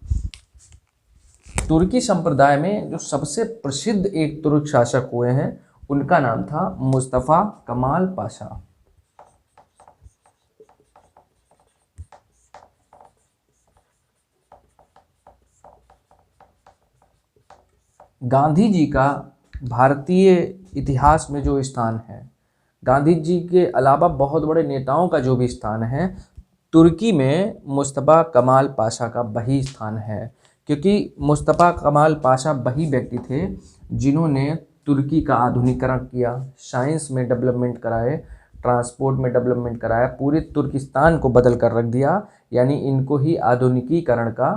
तुर्की संप्रदाय में जो सबसे प्रसिद्ध एक तुर्क शासक हुए हैं उनका नाम था मुस्तफ़ा कमाल पाशा। गांधी जी का भारतीय इतिहास में जो स्थान है, गांधी जी के अलावा बहुत बड़े नेताओं का जो भी स्थान है, तुर्की में मुस्तफ़ा कमाल पाशा का वही स्थान है। क्योंकि मुस्तफ़ा कमाल पाशा वही व्यक्ति थे जिन्होंने तुर्की का आधुनिकीकरण किया, साइंस में डेवलपमेंट कराए, ट्रांसपोर्ट में डेवलपमेंट कराया, पूरे तुर्किस्तान को बदल कर रख दिया। यानी इनको ही आधुनिकीकरण का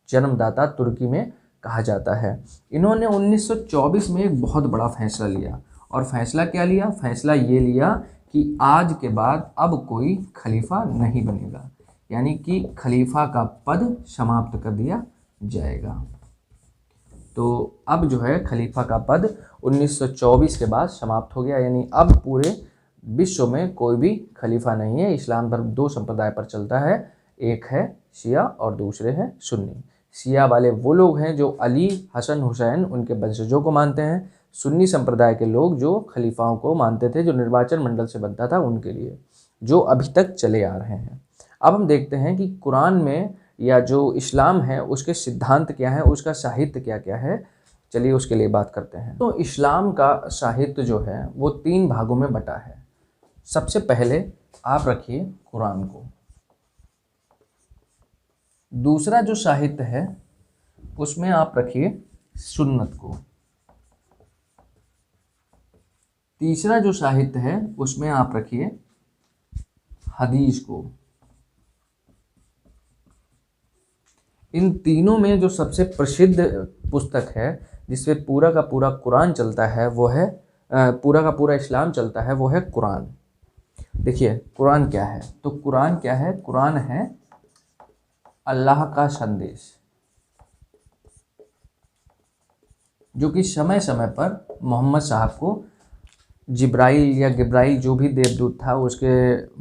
जन्मदाता तुर्की में कहा जाता है। इन्होंने 1924 में एक बहुत बड़ा फैसला लिया। और फैसला क्या लिया? फैसला ये लिया कि आज के बाद अब कोई खलीफा नहीं बनेगा, यानी कि खलीफा का पद समाप्त कर दिया जाएगा। तो अब जो है खलीफा का पद 1924 के बाद समाप्त हो गया, यानी अब पूरे विश्व में कोई भी खलीफा नहीं है। इस्लाम धर्म दो संप्रदाय पर चलता है, एक है शिया और दूसरे हैं सुन्नी। शिया वाले वो लोग हैं जो अली, हसन, हुसैन उनके वंशजों को मानते हैं। सुन्नी संप्रदाय के लोग जो खलीफाओं को मानते थे, जो निर्वाचन मंडल से बनता था उनके लिए, जो अभी तक चले आ रहे हैं। अब हम देखते हैं कि कुरान में या जो इस्लाम है उसके सिद्धांत क्या है, उसका साहित्य क्या क्या है। चलिए उसके लिए बात करते हैं। तो इस्लाम का साहित्य जो है वो 3 भागों में बटा है। सबसे पहले आप रखिए कुरान को, दूसरा जो साहित्य है उसमें आप रखिए सुन्नत को, तीसरा जो साहित्य है उसमें आप रखिए हदीस को। इन तीनों में जो सबसे प्रसिद्ध पुस्तक है जिसमें पूरा का पूरा कुरान चलता है वो है, पूरा का पूरा इस्लाम चलता है, वो है कुरान। देखिए कुरान क्या है, तो कुरान क्या है? कुरान है अल्लाह का संदेश, जो कि समय समय पर मोहम्मद साहब को जिब्राइल या गिब्राइल जो भी देवदूत था उसके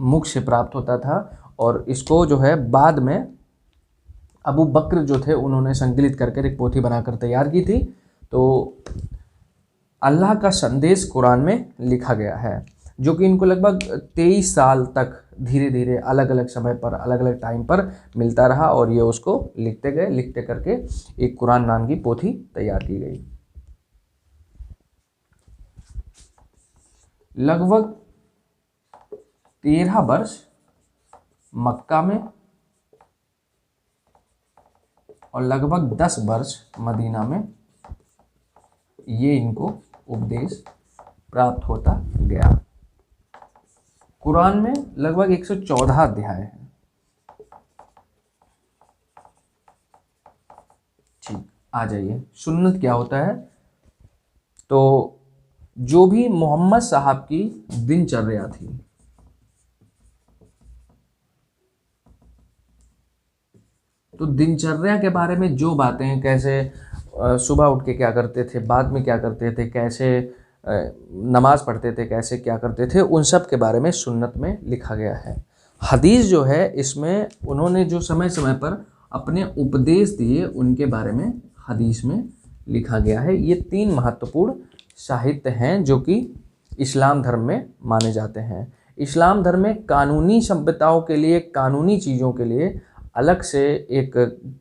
मुख से प्राप्त होता था। और इसको जो है बाद में अबू बकर जो थे उन्होंने संकलित करके एक पोथी बनाकर तैयार की थी। तो अल्लाह का संदेश कुरान में लिखा गया है, जो कि इनको लगभग 23 साल तक धीरे धीरे अलग अलग समय पर, अलग अलग टाइम पर मिलता रहा और ये उसको लिखते गए, लिखते करके एक कुरान नाम की पोथी तैयार की गई। लगभग 13 वर्ष मक्का में और लगभग 10 वर्ष मदीना में ये इनको उपदेश प्राप्त होता गया। कुरान में लगभग 114 अध्याय हैं। ठीक, आ जाइए सुन्नत क्या होता है। तो जो भी मोहम्मद साहब की दिनचर्या थी, तो दिनचर्या के बारे में जो बातें हैं, कैसे सुबह उठ के क्या करते थे, बाद में क्या करते थे, कैसे नमाज पढ़ते थे, कैसे क्या करते थे, उन सब के बारे में सुन्नत में लिखा गया है। हदीस जो है इसमें उन्होंने जो समय समय पर अपने उपदेश दिए उनके बारे में हदीस में लिखा गया है। ये 3 महत्वपूर्ण साहित्य हैं जो कि इस्लाम धर्म में माने जाते हैं। इस्लाम धर्म में कानूनी सभ्यताओं के लिए, कानूनी चीज़ों के लिए अलग से एक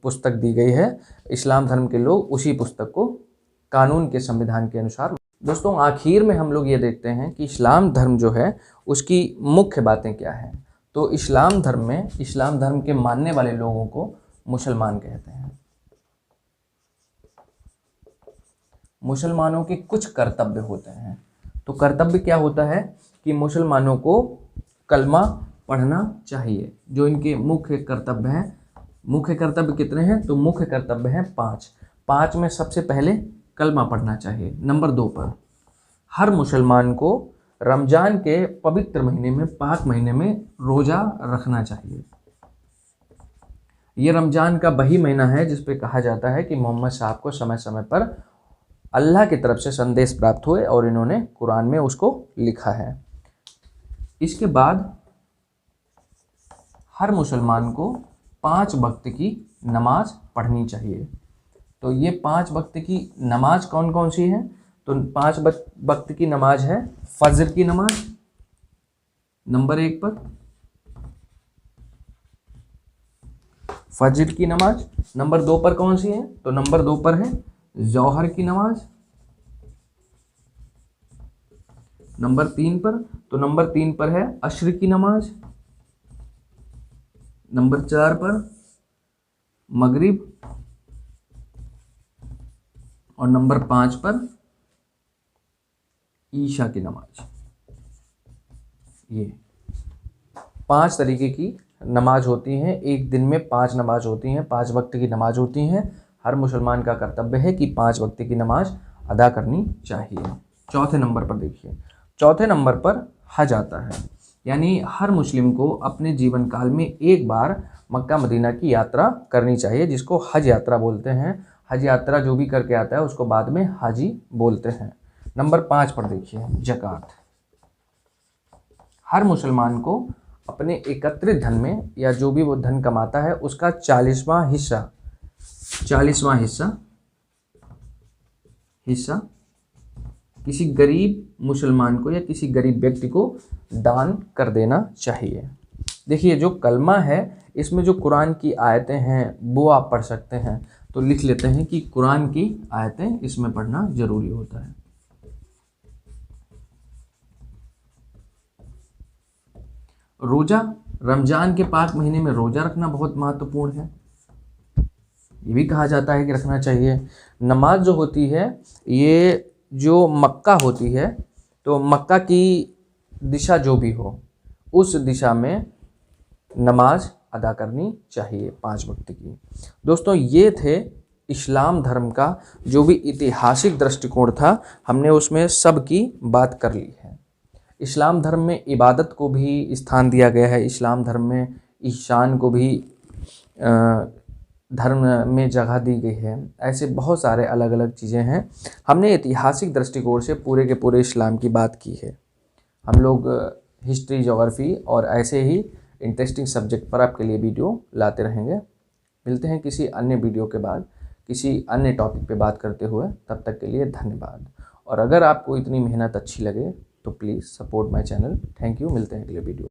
पुस्तक दी गई है। इस्लाम धर्म के लोग उसी पुस्तक को कानून के संविधान के अनुसार। दोस्तों, आखिर में हम लोग ये देखते हैं कि इस्लाम धर्म जो है उसकी मुख्य बातें क्या हैं। तो इस्लाम धर्म में, इस्लाम धर्म के मानने वाले लोगों को मुसलमान कहते हैं। मुसलमानों के कुछ कर्तव्य होते हैं। तो कर्तव्य क्या होता है कि मुसलमानों को कलमा पढ़ना चाहिए। जो इनके मुख्य कर्तव्य हैं, मुख्य कर्तव्य कितने हैं? तो मुख्य कर्तव्य हैं 5 में सबसे पहले कलमा पढ़ना चाहिए। नंबर 2 पर हर मुसलमान को रमज़ान के पवित्र महीने में, पाक महीने में रोज़ा रखना चाहिए। ये रमज़ान का वही महीना है जिस पे कहा जाता है कि मोहम्मद साहब को समय समय पर अल्लाह की तरफ से संदेश प्राप्त हुए और इन्होंने कुरान में उसको लिखा है। इसके बाद हर मुसलमान को 5 वक्त की नमाज पढ़नी चाहिए। तो ये 5 वक्त की नमाज कौन कौन सी है? तो 5 वक्त की नमाज है फजर की नमाज नंबर 1 पर, फजर की नमाज। नंबर 2 पर कौन सी है? तो नंबर 2 पर है जोहर की नमाज। नंबर 3 पर, तो नंबर 3 पर है अश्र की नमाज। नंबर 4 पर मगरिब और नंबर 5 पर ईशा की नमाज। ये 5 तरीके की नमाज होती हैं। एक दिन में 5 नमाज होती हैं, 5 वक्त की नमाज होती हैं। हर मुसलमान का कर्तव्य है कि 5 वक्त की नमाज अदा करनी चाहिए। चौथे नंबर पर देखिए, चौथे नंबर पर हज आता है। यानी हर मुस्लिम को अपने जीवन काल में एक बार मक्का मदीना की यात्रा करनी चाहिए, जिसको हज यात्रा बोलते हैं। हज यात्रा जो भी करके आता है उसको बाद में हाजी बोलते हैं। नंबर 5 पर देखिए ज़कात। हर मुसलमान को अपने एकत्रित धन में या जो भी वो धन कमाता है उसका 40वां हिस्सा किसी गरीब मुसलमान को या किसी गरीब व्यक्ति को दान कर देना चाहिए। देखिए, जो कलमा है इसमें जो कुरान की आयतें हैं वो आप पढ़ सकते हैं। तो लिख लेते हैं कि कुरान की आयतें इसमें पढ़ना जरूरी होता है। रोज़ा, रमज़ान के पाक महीने में रोज़ा रखना बहुत महत्वपूर्ण है। ये भी कहा जाता है कि रखना चाहिए। नमाज जो होती है, ये जो मक्का होती है, तो मक्का की दिशा जो भी हो उस दिशा में नमाज अदा करनी चाहिए 5 वक्त की। दोस्तों, ये थे इस्लाम धर्म का जो भी ऐतिहासिक दृष्टिकोण था, हमने उसमें सब की बात कर ली है। इस्लाम धर्म में इबादत को भी स्थान दिया गया है। इस्लाम धर्म में ईशान को भी धर्म में जगह दी गई है। ऐसे बहुत सारे अलग अलग चीज़ें हैं। हमने ऐतिहासिक दृष्टिकोण से पूरे के पूरे इस्लाम की बात की है। हम लोग हिस्ट्री, ज्योग्राफी और ऐसे ही इंटरेस्टिंग सब्जेक्ट पर आपके लिए वीडियो लाते रहेंगे। मिलते हैं किसी अन्य वीडियो के बाद किसी अन्य टॉपिक पे बात करते हुए। तब तक के लिए धन्यवाद। और अगर आपको इतनी मेहनत अच्छी लगे तो please support my channel. Thank you. मिलते हैं अगले वीडियो।